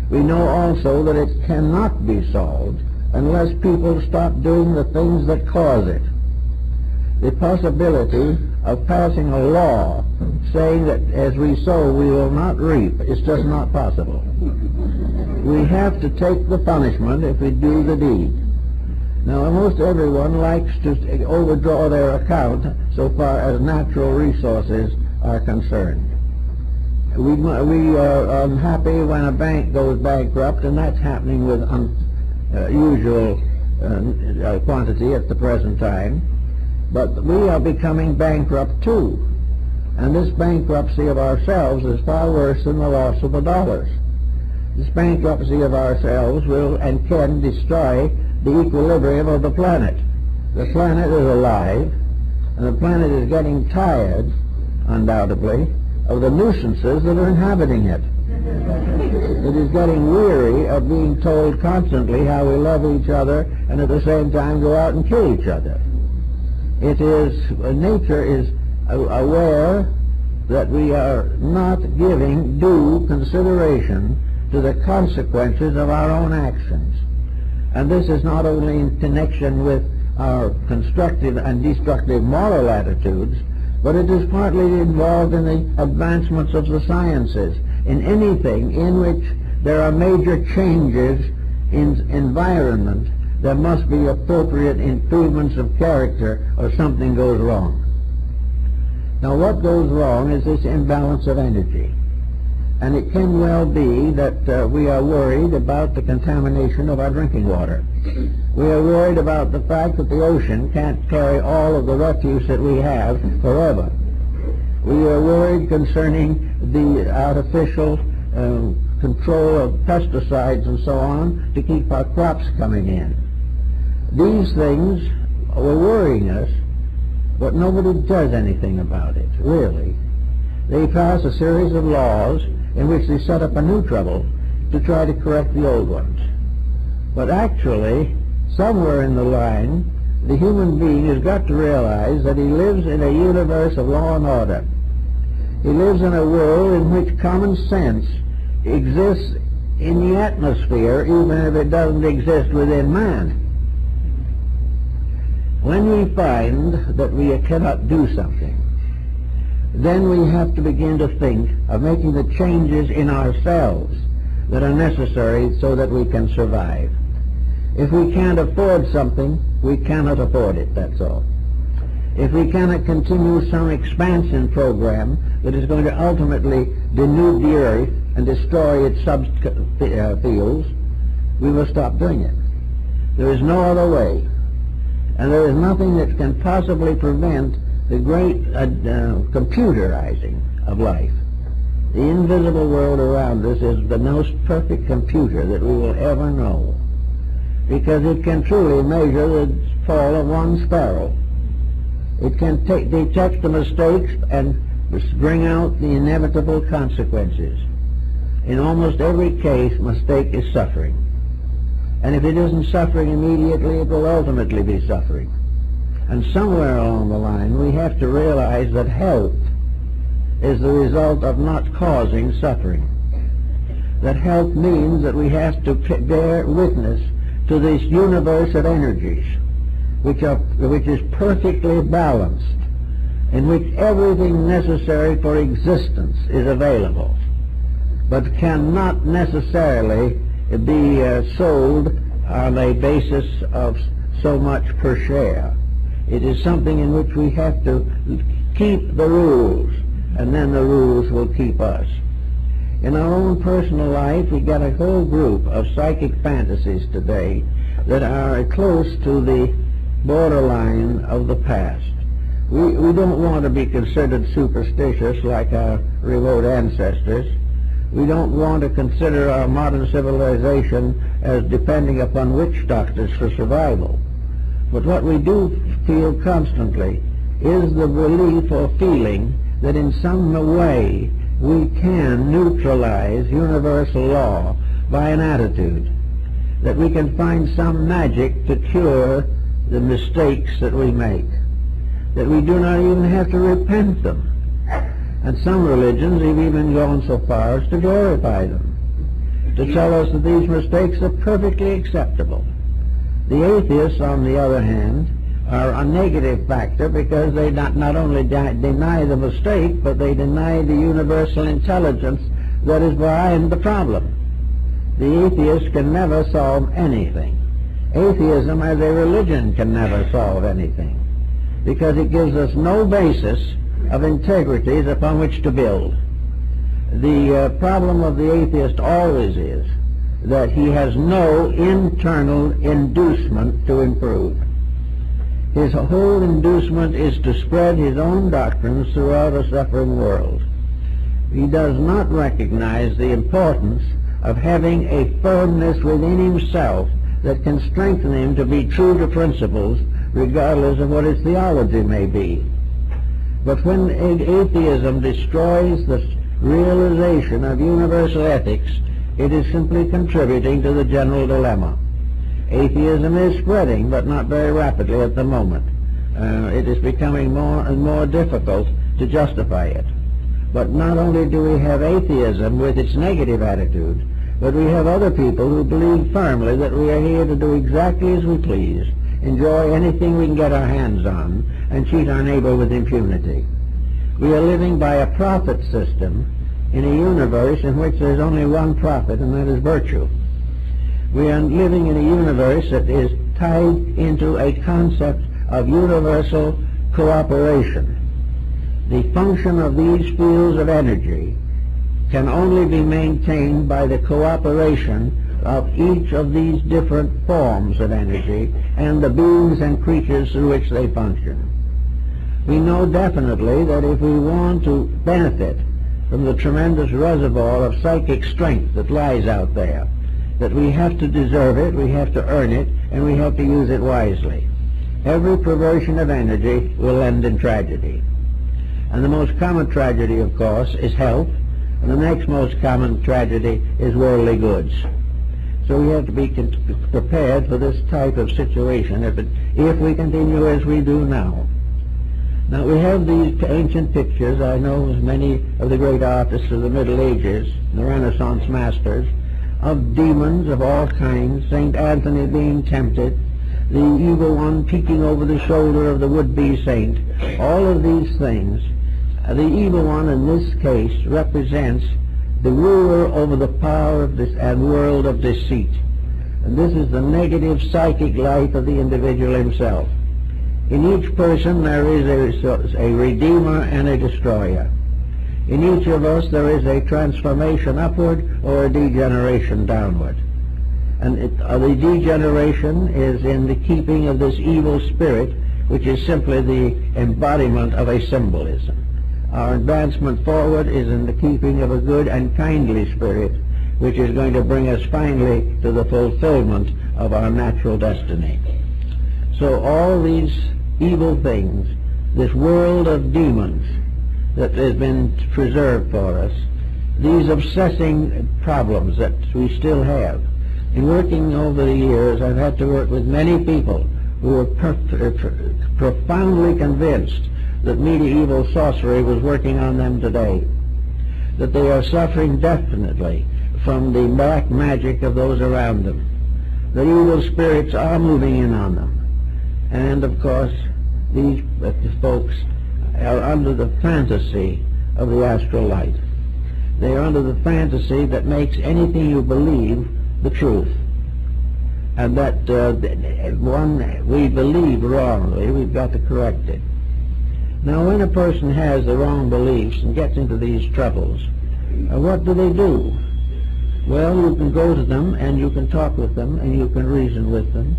We know also that it cannot be solved unless people stop doing the things that cause it. The possibility of passing a law saying that as we sow we will not reap is just not possible. We have to take the punishment if we do the deed. Now, almost everyone likes to overdraw their account so far as natural resources are concerned. We are unhappy when a bank goes bankrupt, and that's happening with unusual quantity at the present time. But we are becoming bankrupt too. And this bankruptcy of ourselves is far worse than the loss of the dollars. This bankruptcy of ourselves will and can destroy the equilibrium of the planet. The planet is alive, and the planet is getting tired, undoubtedly, of the nuisances that are inhabiting it. It is getting weary of being told constantly how we love each other and at the same time go out and kill each other. It is, nature is aware that we are not giving due consideration to the consequences of our own actions. And this is not only in connection with our constructive and destructive moral attitudes, but it is partly involved in the advancements of the sciences. In anything in which there are major changes in environment, there must be appropriate improvements of character or something goes wrong. Now, what goes wrong is this imbalance of energy. And it can well be that we are worried about the contamination of our drinking water. We are worried about the fact that the ocean can't carry all of the refuse that we have forever. We are worried concerning the artificial control of pesticides and so on to keep our crops coming in. These things are worrying us, but nobody does anything about it, really. They pass a series of laws in which they set up a new trouble to try to correct the old ones. But actually, somewhere in the line, the human being has got to realize that he lives in a universe of law and order. He lives in a world in which common sense exists in the atmosphere, even if it doesn't exist within man. When we find that we cannot do something, then we have to begin to think of making the changes in ourselves that are necessary so that we can survive. If we can't afford something, we cannot afford it, that's all. If we cannot continue some expansion program that is going to ultimately denude the earth and destroy its sub-fields, we will stop doing it. There is no other way. And there is nothing that can possibly prevent the great computerizing of life. The invisible world around us is the most perfect computer that we will ever know, because it can truly measure the fall of one sparrow. It can detect the mistakes and bring out the inevitable consequences. In almost every case, mistake is suffering. And if it isn't suffering immediately, it will ultimately be suffering. And somewhere along the line, we have to realize that health is the result of not causing suffering. That health means that we have to bear witness to this universe of energies, which is perfectly balanced, in which everything necessary for existence is available, but cannot necessarily be sold on a basis of so much per share. It is something in which we have to keep the rules, and then the rules will keep us. In our own personal life, we get a whole group of psychic fantasies today that are close to the borderline of the past. We don't want to be considered superstitious like our remote ancestors. We don't want to consider our modern civilization as depending upon witch doctors for survival. But what we do feel constantly is the belief or feeling that in some way we can neutralize universal law by an attitude, that we can find some magic to cure the mistakes that we make, that we do not even have to repent them. And some religions have even gone so far as to glorify them, to tell us that these mistakes are perfectly acceptable. The atheists, on the other hand, are a negative factor because they not only deny the mistake, but they deny the universal intelligence that is behind the problem. The atheist can never solve anything. Atheism as a religion can never solve anything, because it gives us no basis of integrities upon which to build. The problem of the atheist always is that he has no internal inducement to improve. His whole inducement is to spread his own doctrines throughout a suffering world. He does not recognize the importance of having a firmness within himself that can strengthen him to be true to principles, regardless of what his theology may be. But when atheism destroys the realization of universal ethics, it is simply contributing to the general dilemma. Atheism is spreading, but not very rapidly at the moment. It is becoming more and more difficult to justify it. But not only do we have atheism with its negative attitude, but we have other people who believe firmly that we are here to do exactly as we please, enjoy anything we can get our hands on, and cheat our neighbor with impunity. We are living by a profit system in a universe in which there's only one profit, and that is virtue. We are living in a universe that is tied into a concept of universal cooperation. The function of these fields of energy can only be maintained by the cooperation of each of these different forms of energy and the beings and creatures through which they function. We know definitely that if we want to benefit from the tremendous reservoir of psychic strength that lies out there, that we have to deserve it, we have to earn it, and we have to use it wisely. Every perversion of energy will end in tragedy. And the most common tragedy, of course, is health, and the next most common tragedy is worldly goods. So we have to be prepared for this type of situation if we continue as we do now. Now we have these ancient pictures. I know many of the great artists of the Middle Ages, the Renaissance masters, of demons of all kinds, St. Anthony being tempted, the evil one peeking over the shoulder of the would-be saint. All of these things, the evil one in this case represents the ruler over the power of this and world of deceit. And this is the negative psychic life of the individual himself. In each person there is a redeemer and a destroyer. In each of us there is a transformation upward or a degeneration downward. And the degeneration is in the keeping of this evil spirit, which is simply the embodiment of a symbolism. Our advancement forward is in the keeping of a good and kindly spirit, which is going to bring us finally to the fulfillment of our natural destiny. So all these evil things, this world of demons that has been preserved for us, these obsessing problems that we still have. In working over the years, I've had to work with many people who were profoundly convinced that medieval sorcery was working on them today, that they are suffering definitely from the black magic of those around them. The evil spirits are moving in on them. And of course, these folks are under the fantasy of the astral light. They are under the fantasy that makes anything you believe the truth. And that one we believe wrongly, we've got to correct it. Now, when a person has the wrong beliefs and gets into these troubles, what do they do? Well, you can go to them and you can talk with them and you can reason with them,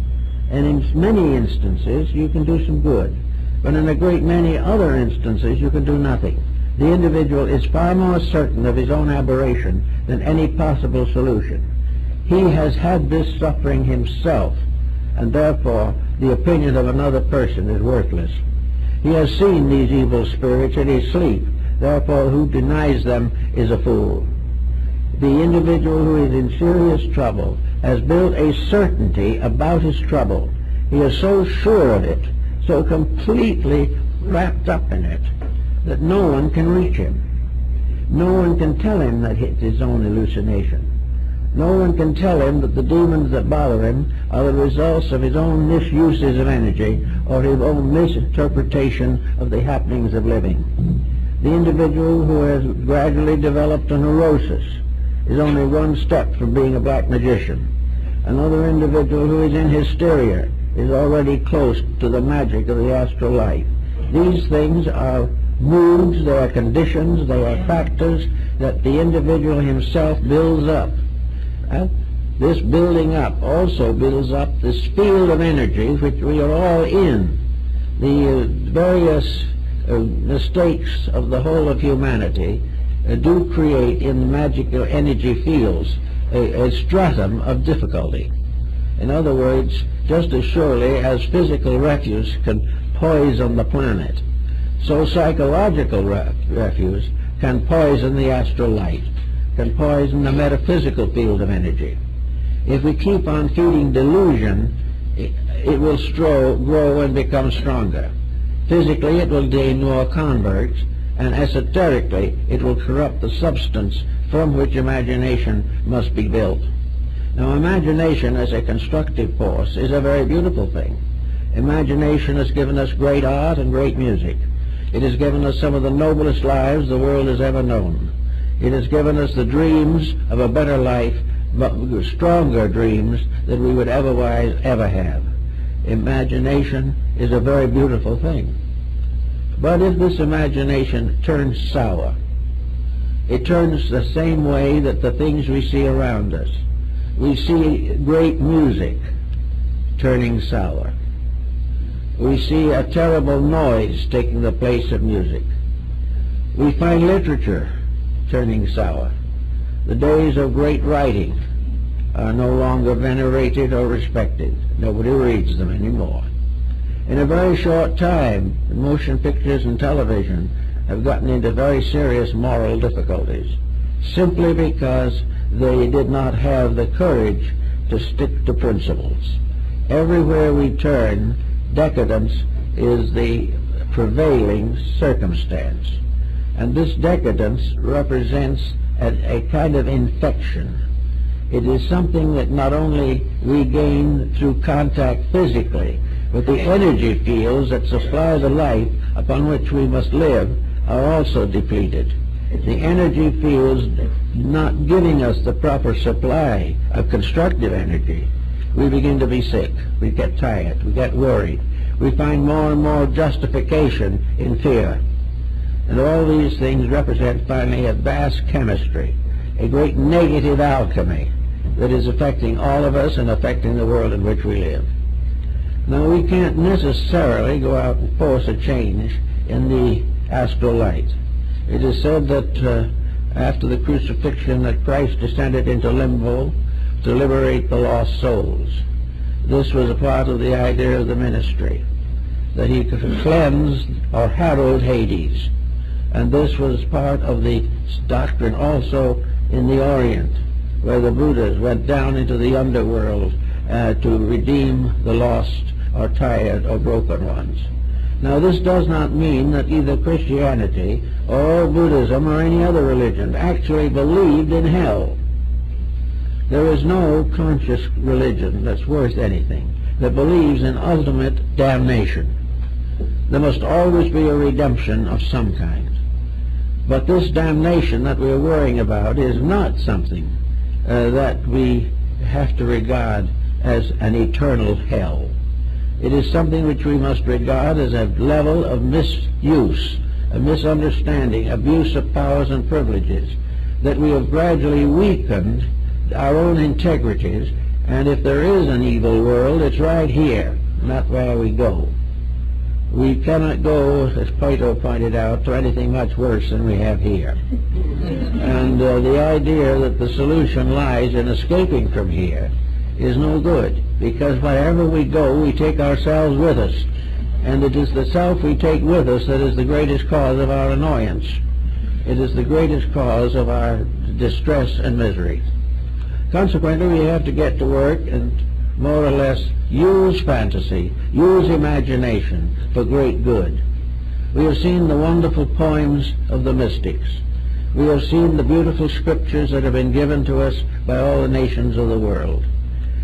and in many instances you can do some good, but in a great many other instances you can do nothing. The individual is far more certain of his own aberration than any possible solution. He has had this suffering himself, and therefore the opinion of another person is worthless. He has seen these evil spirits in his sleep, therefore who denies them is a fool. The individual who is in serious trouble has built a certainty about his trouble. He is so sure of it, so completely wrapped up in it, that no one can reach him. No one can tell him that it's his own hallucination. No one can tell him that the demons that bother him are the results of his own misuses of energy or his own misinterpretation of the happenings of living. The individual who has gradually developed a neurosis is only one step from being a black magician. Another individual who is in hysteria is already close to the magic of the astral life. These things are moods, they are conditions, they are factors that the individual himself builds up. This building up also builds up this field of energy which we are all in. The various mistakes of the whole of humanity do create in the magical energy fields a stratum of difficulty. In other words, just as surely as physical refuse can poison the planet, so psychological refuse can poison the astral light, can poison the metaphysical field of energy. If we keep on feeding delusion, it will grow and become stronger. Physically, it will gain more converts, and esoterically, it will corrupt the substance from which imagination must be built. Now, imagination as a constructive force is a very beautiful thing. Imagination has given us great art and great music. It has given us some of the noblest lives the world has ever known. It has given us the dreams of a better life, but stronger dreams than we would otherwise ever have. Imagination is a very beautiful thing. But if this imagination turns sour, it turns the same way that the things we see around us. We see great music turning sour. We see a terrible noise taking the place of music. We find literature turning sour. The days of great writing are no longer venerated or respected. Nobody reads them anymore. In a very short time, motion pictures and television have gotten into very serious moral difficulties, simply because they did not have the courage to stick to principles. Everywhere we turn, decadence is the prevailing circumstance. And this decadence represents a kind of infection. It is something that not only we gain through contact physically, but the energy fields that supply the life upon which we must live are also depleted. The energy fields not giving us the proper supply of constructive energy, we begin to be sick, we get tired, we get worried, we find more and more justification in fear. And all these things represent finally a vast chemistry, a great negative alchemy that is affecting all of us and affecting the world in which we live. Now, we can't necessarily go out and force a change in the astral light. It is said that after the crucifixion that Christ descended into limbo to liberate the lost souls. This was a part of the idea of the ministry, that he could cleanse or herald Hades. And this was part of the doctrine also in the Orient, where the Buddhas went down into the underworld to redeem the lost or tired or broken ones. Now, this does not mean that either Christianity or Buddhism or any other religion actually believed in hell. There is no conscious religion that's worth anything that believes in ultimate damnation. There must always be a redemption of some kind. But this damnation that we're worrying about is not something that we have to regard as an eternal hell. It is something which we must regard as a level of misuse, a misunderstanding, abuse of powers and privileges, that we have gradually weakened our own integrities, and if there is an evil world, it's right here, not where we go. We cannot go, as Plato pointed out, to anything much worse than we have here. And the idea that the solution lies in escaping from here is no good, because wherever we go, we take ourselves with us. And it is the self we take with us that is the greatest cause of our annoyance. It is the greatest cause of our distress and misery. Consequently, we have to get to work and more or less use fantasy, use imagination for great good. We have seen the wonderful poems of the mystics. We have seen the beautiful scriptures that have been given to us by all the nations of the world.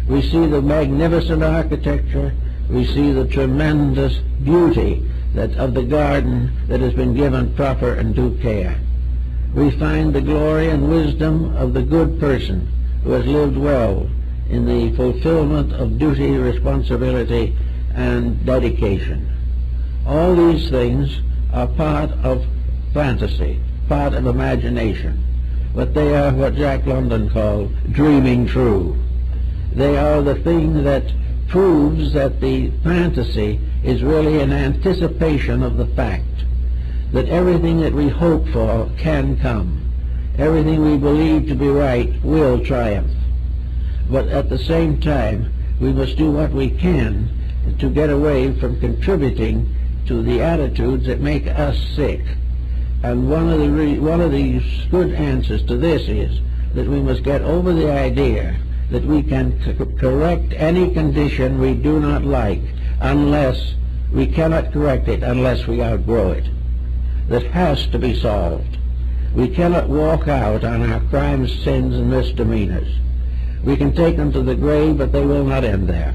We see the magnificent architecture. We see the tremendous beauty of the garden that has been given proper and due care. We find the glory and wisdom of the good person who has lived well in the fulfillment of duty, responsibility, and dedication. All these things are part of fantasy, part of imagination, but they are what Jack London called dreaming true. They are the thing that proves that the fantasy is really an anticipation of the fact that everything that we hope for can come. Everything we believe to be right will triumph. But at the same time, we must do what we can to get away from contributing to the attitudes that make us sick. And one of the good answers to this is that we must get over the idea that we can correct any condition we do not like unless we cannot correct it unless we outgrow it. That has to be solved. We cannot walk out on our crimes, sins, and misdemeanors. We can take them to the grave, but they will not end there.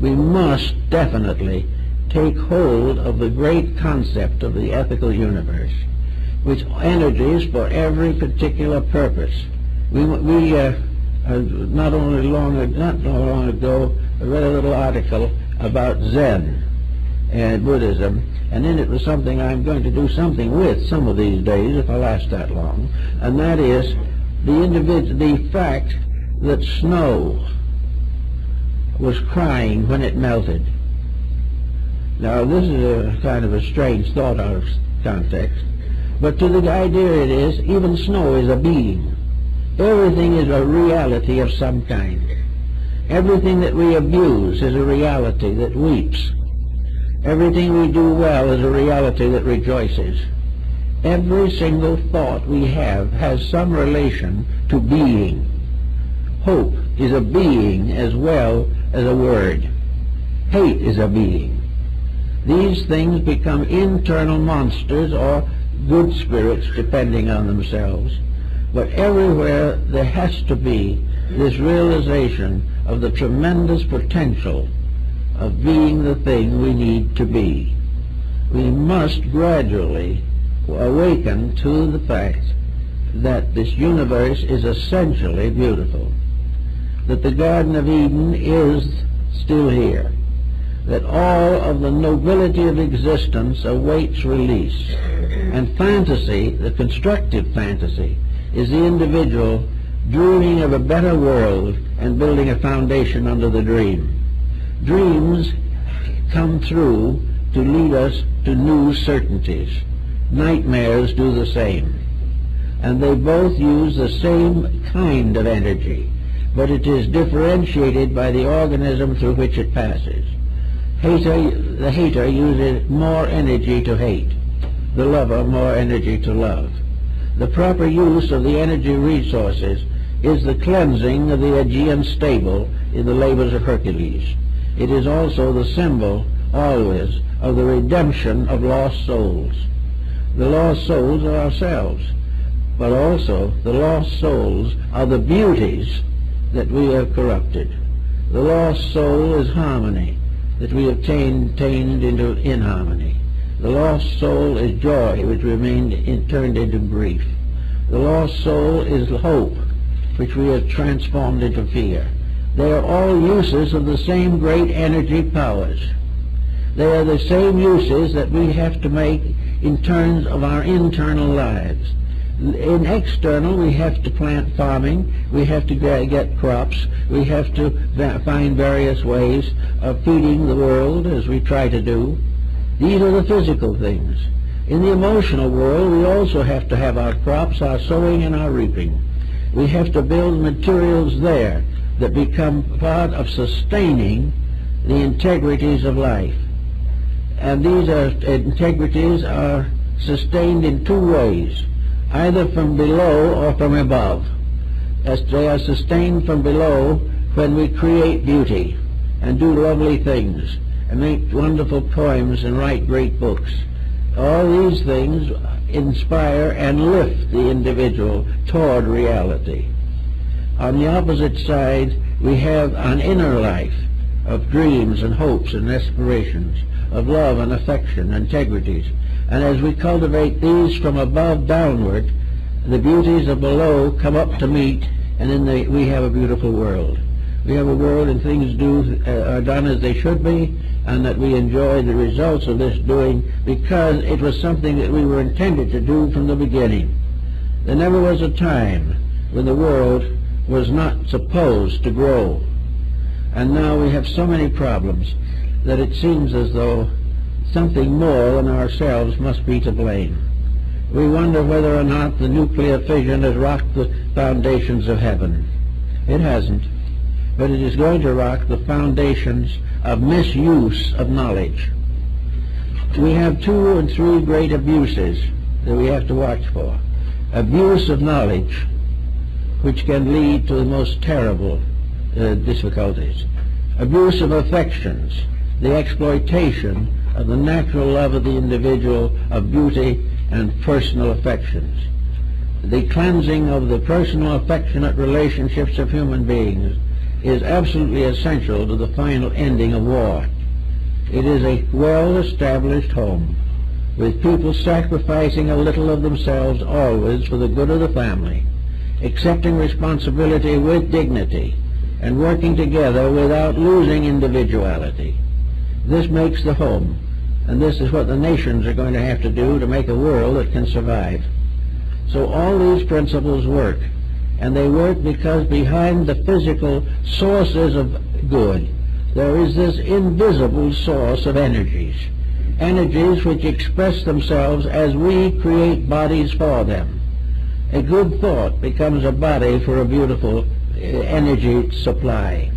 We must definitely take hold of the great concept of the ethical universe, which energies for every particular purpose. Not long ago, I read a little article about Zen and Buddhism, and in it was something I'm going to do something with some of these days if I last that long, and that is the fact that snow was crying when it melted. Now, this is a kind of a strange thought out of context, but to the idea it is, even snow is a being. Everything is a reality of some kind. Everything that we abuse is a reality that weeps. Everything we do well is a reality that rejoices. Every single thought we have has some relation to being. Hope is a being as well as a word. Hate is a being. These things become internal monsters or good spirits depending on themselves. But everywhere there has to be this realization of the tremendous potential of being the thing we need to be. We must gradually awaken to the fact that this universe is essentially beautiful, that the Garden of Eden is still here, that all of the nobility of existence awaits release. And fantasy, the constructive fantasy, is the individual dreaming of a better world and building a foundation under the dream. Dreams come through to lead us to new certainties. Nightmares do the same. And they both use the same kind of energy, but it is differentiated by the organism through which it passes. The hater uses more energy to hate, the lover more energy to love. The proper use of the energy resources is the cleansing of the Aegean stable in the labors of Hercules. It is also the symbol, always, of the redemption of lost souls. The lost souls are ourselves, but also the lost souls are the beauties that we have corrupted. The lost soul is harmony that we have tamed into inharmony. The lost soul is joy which remained turned into grief. The lost soul is hope which we have transformed into fear. They are all uses of the same great energy powers. They are the same uses that we have to make in terms of our internal lives. In external, we have to plant farming, we have to get crops, we have to find various ways of feeding the world as we try to do. These are the physical things. In the emotional world, we also have to have our crops, our sowing and our reaping. We have to build materials there that become part of sustaining the integrities of life. And these integrities are sustained in two ways, either from below or from above. As they are sustained from below when we create beauty and do lovely things and make wonderful poems and write great books. All these things inspire and lift the individual toward reality. On the opposite side, we have an inner life of dreams and hopes and aspirations, of love and affection, integrities. And as we cultivate these from above downward, the beauties of below come up to meet, and then we have a beautiful world. We have a world and things are done as they should be, and that we enjoy the results of this doing because it was something that we were intended to do from the beginning. There never was a time when the world was not supposed to grow. And now we have so many problems that it seems as though something more than ourselves must be to blame. We wonder whether or not the nuclear fission has rocked the foundations of heaven. It hasn't, but it is going to rock the foundations of misuse of knowledge. We have 2 and 3 great abuses that we have to watch for. Abuse of knowledge, which can lead to the most terrible difficulties. Abuse of affections, the exploitation of the natural love of the individual, of beauty and personal affections. The cleansing of the personal affectionate relationships of human beings is absolutely essential to the final ending of war. It is a well-established home, with people sacrificing a little of themselves always for the good of the family, accepting responsibility with dignity, and working together without losing individuality. This makes the home, and this is what the nations are going to have to do to make a world that can survive. So all these principles work, and they work because behind the physical sources of good, there is this invisible source of energies, energies which express themselves as we create bodies for them. A good thought becomes a body for a beautiful energy supply.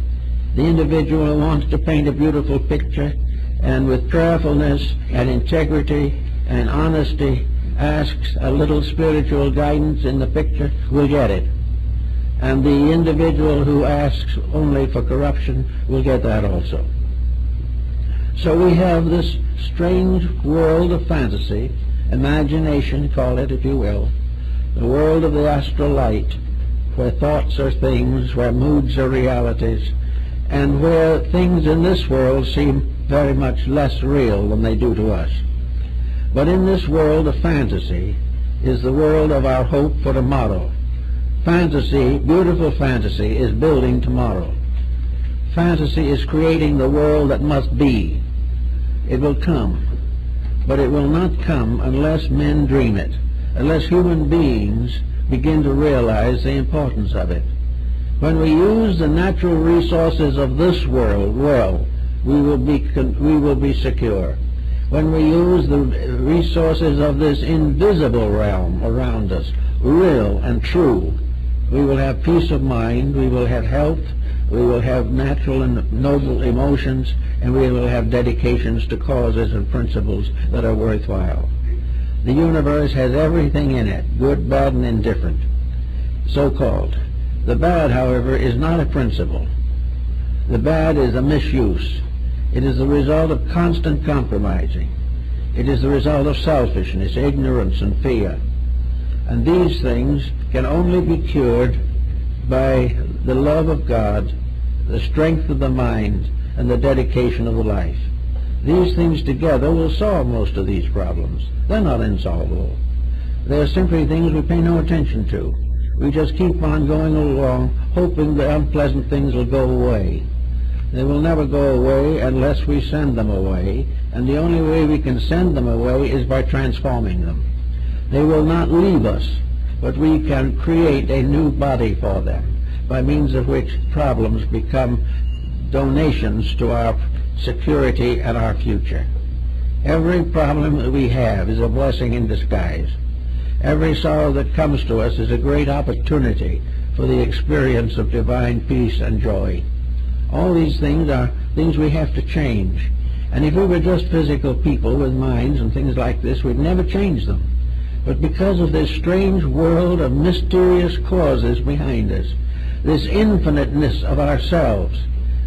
The individual who wants to paint a beautiful picture and with prayerfulness and integrity and honesty asks a little spiritual guidance in the picture will get it. And the individual who asks only for corruption will get that also. So we have this strange world of fantasy, imagination, call it if you will, the world of the astral light, where thoughts are things, where moods are realities, and where things in this world seem very much less real than they do to us. But in this world of fantasy is the world of our hope for tomorrow. Fantasy, beautiful fantasy, is building tomorrow. fantasy is creating the world that must be. It will come, but it will not come unless men dream it, unless human beings begin to realize the importance of it. When we use the natural resources of this world well, we will be secure. When we use the resources of this invisible realm around us, real and true, we will have peace of mind, we will have health, we will have natural and noble emotions, and we will have dedications to causes and principles that are worthwhile. The universe has everything in it, good, bad, and indifferent, so-called. The bad, however, is not a principle. The bad is a misuse. It is the result of constant compromising. It is the result of selfishness, ignorance, and fear. And these things can only be cured by the love of God, the strength of the mind, and the dedication of the life. These things together will solve most of these problems. They're not insolvable. They're simply things we pay no attention to. We just keep on going along, hoping the unpleasant things will go away. They will never go away unless we send them away, and the only way we can send them away is by transforming them. They will not leave us, but we can create a new body for them, by means of which problems become donations to our security and our future. Every problem that we have is a blessing in disguise. Every sorrow that comes to us is a great opportunity for the experience of divine peace and joy. All these things are things we have to change. And if we were just physical people with minds and things like this, we'd never change them. But because of this strange world of mysterious causes behind us, this infiniteness of ourselves,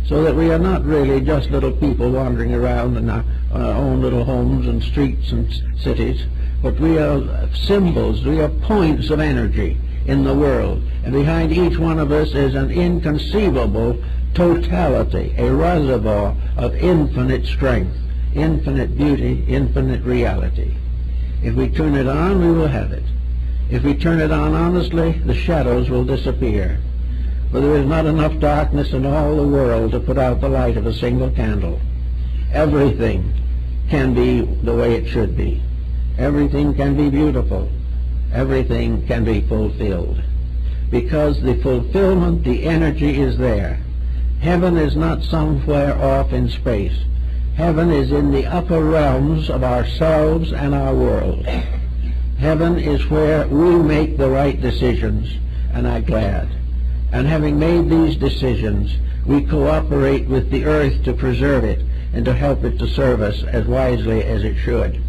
so that we are not really just little people wandering around in our own little homes and streets and cities, but we are symbols, we are points of energy in the world. And behind each one of us is an inconceivable totality, a reservoir of infinite strength, infinite beauty, infinite reality. If we turn it on, we will have it. If we turn it on honestly, the shadows will disappear. For there is not enough darkness in all the world to put out the light of a single candle. Everything can be the way it should be. Everything can be beautiful. Everything can be fulfilled. Because the fulfillment, the energy is there. Heaven is not somewhere off in space. Heaven is in the upper realms of ourselves and our world. Heaven is where we make the right decisions and are glad. And having made these decisions, we cooperate with the earth to preserve it and to help it to serve us as wisely as it should.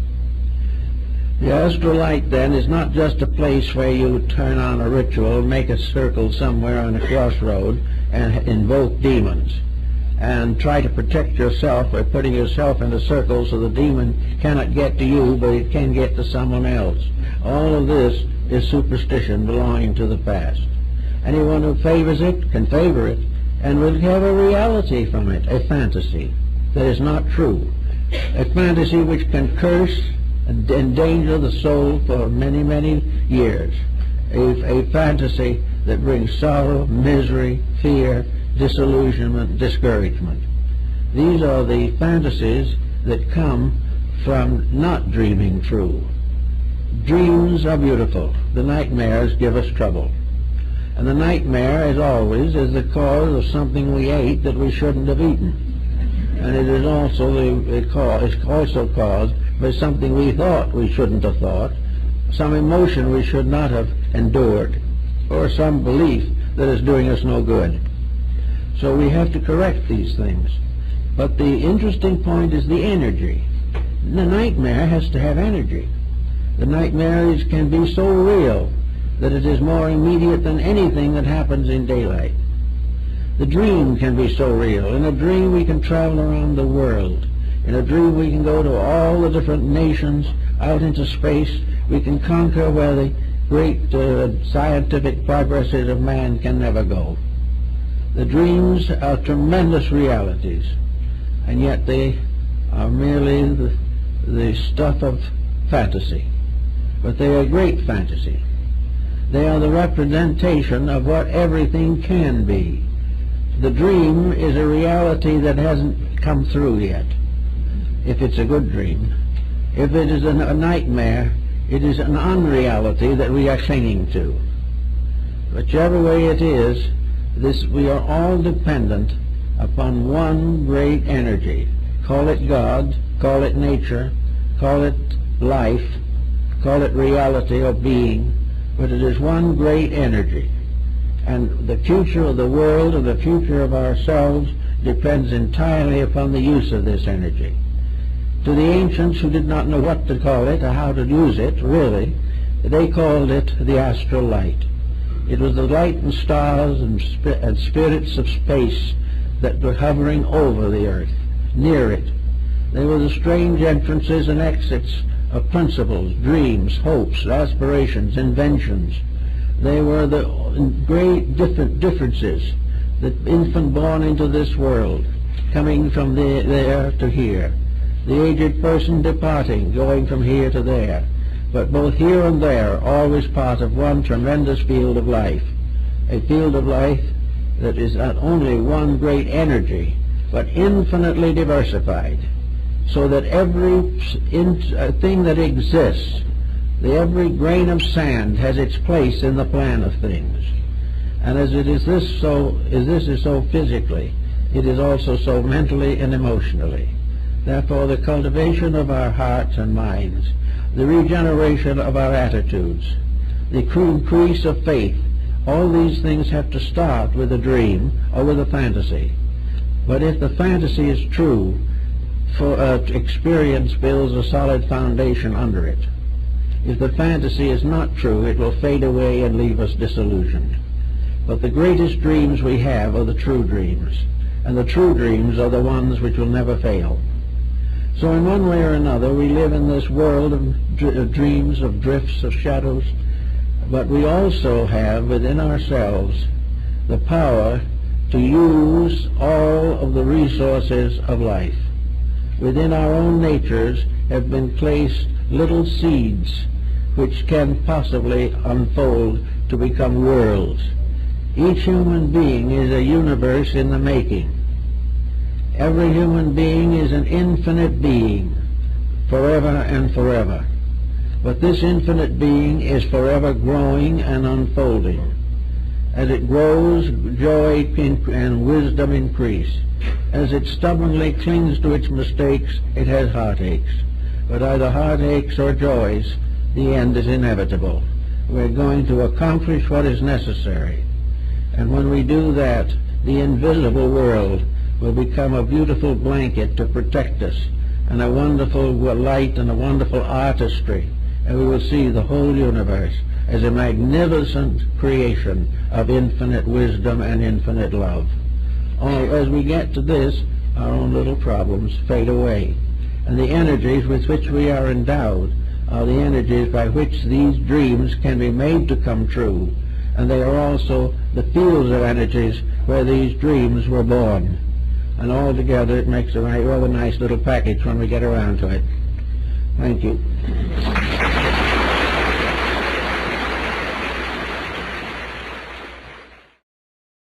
The astral light, then, is not just a place where you turn on a ritual, make a circle somewhere on a crossroad, and invoke demons, and try to protect yourself by putting yourself in a circle so the demon cannot get to you, but it can get to someone else. All of this is superstition belonging to the past. Anyone who favors it can favor it, and will have a reality from it, a fantasy that is not true, a fantasy which can curse and endanger the soul for many, many years, a fantasy that brings sorrow, misery, fear, disillusionment, discouragement. These are the fantasies that come from not dreaming true. Dreams are beautiful. The nightmares give us trouble. And the nightmare, as always, is the cause of something we ate that we shouldn't have eaten. And it is also caused by something we thought we shouldn't have thought, some emotion we should not have endured, or some belief that is doing us no good. So we have to correct these things. But the interesting point is the energy. The nightmare has to have energy. The nightmare can be so real that it is more immediate than anything that happens in daylight. The dream can be so real. In a dream we can travel around the world. In a dream we can go to all the different nations, out into space. We can conquer where the great scientific progresses of man can never go. The dreams are tremendous realities, and yet they are merely the stuff of fantasy. But they are great fantasy. They are the representation of what everything can be. The dream is a reality that hasn't come through yet, if it's a good dream. If it is a nightmare, it is an unreality that we are clinging to. Whichever way it is, we are all dependent upon one great energy. Call it God, call it nature, call it life, call it reality or being, but it is one great energy. And the future of the world and the future of ourselves depends entirely upon the use of this energy. To the ancients who did not know what to call it or how to use it, really, they called it the astral light. It was the light and stars and spirits of space that were hovering over the earth, near it. They were the strange entrances and exits of principles, dreams, hopes, aspirations, inventions. They were the great differences, the infant born into this world, coming from there to here, the aged person departing, going from here to there, but both here and there, always part of one tremendous field of life, a field of life that is not only one great energy, but infinitely diversified, so that every thing that exists, every grain of sand has its place in the plan of things. And as this is so physically, it is also so mentally and emotionally. Therefore, the cultivation of our hearts and minds, the regeneration of our attitudes, the increase of faith, all these things have to start with a dream or with a fantasy. But if the fantasy is true, experience builds a solid foundation under it. If the fantasy is not true, it will fade away and leave us disillusioned. But the greatest dreams we have are the true dreams, and the true dreams are the ones which will never fail. So in one way or another, we live in this world of dreams, of drifts, of shadows, but we also have within ourselves the power to use all of the resources of life. Within our own natures have been placed little seeds which can possibly unfold to become worlds. Each human being is a universe in the making. Every human being is an infinite being, forever and forever. But this infinite being is forever growing and unfolding. As it grows, joy and wisdom increase. As it stubbornly clings to its mistakes, it has heartaches. But either heartaches or joys, the end is inevitable. We're going to accomplish what is necessary. And when we do that, the invisible world will become a beautiful blanket to protect us, and a wonderful light and a wonderful artistry, and we will see the whole universe as a magnificent creation of infinite wisdom and infinite love. As we get to this, our own little problems fade away, and the energies with which we are endowed are the energies by which these dreams can be made to come true, and they are also the fields of energies where these dreams were born. And altogether it makes a rather nice little package when we get around to it. Thank you.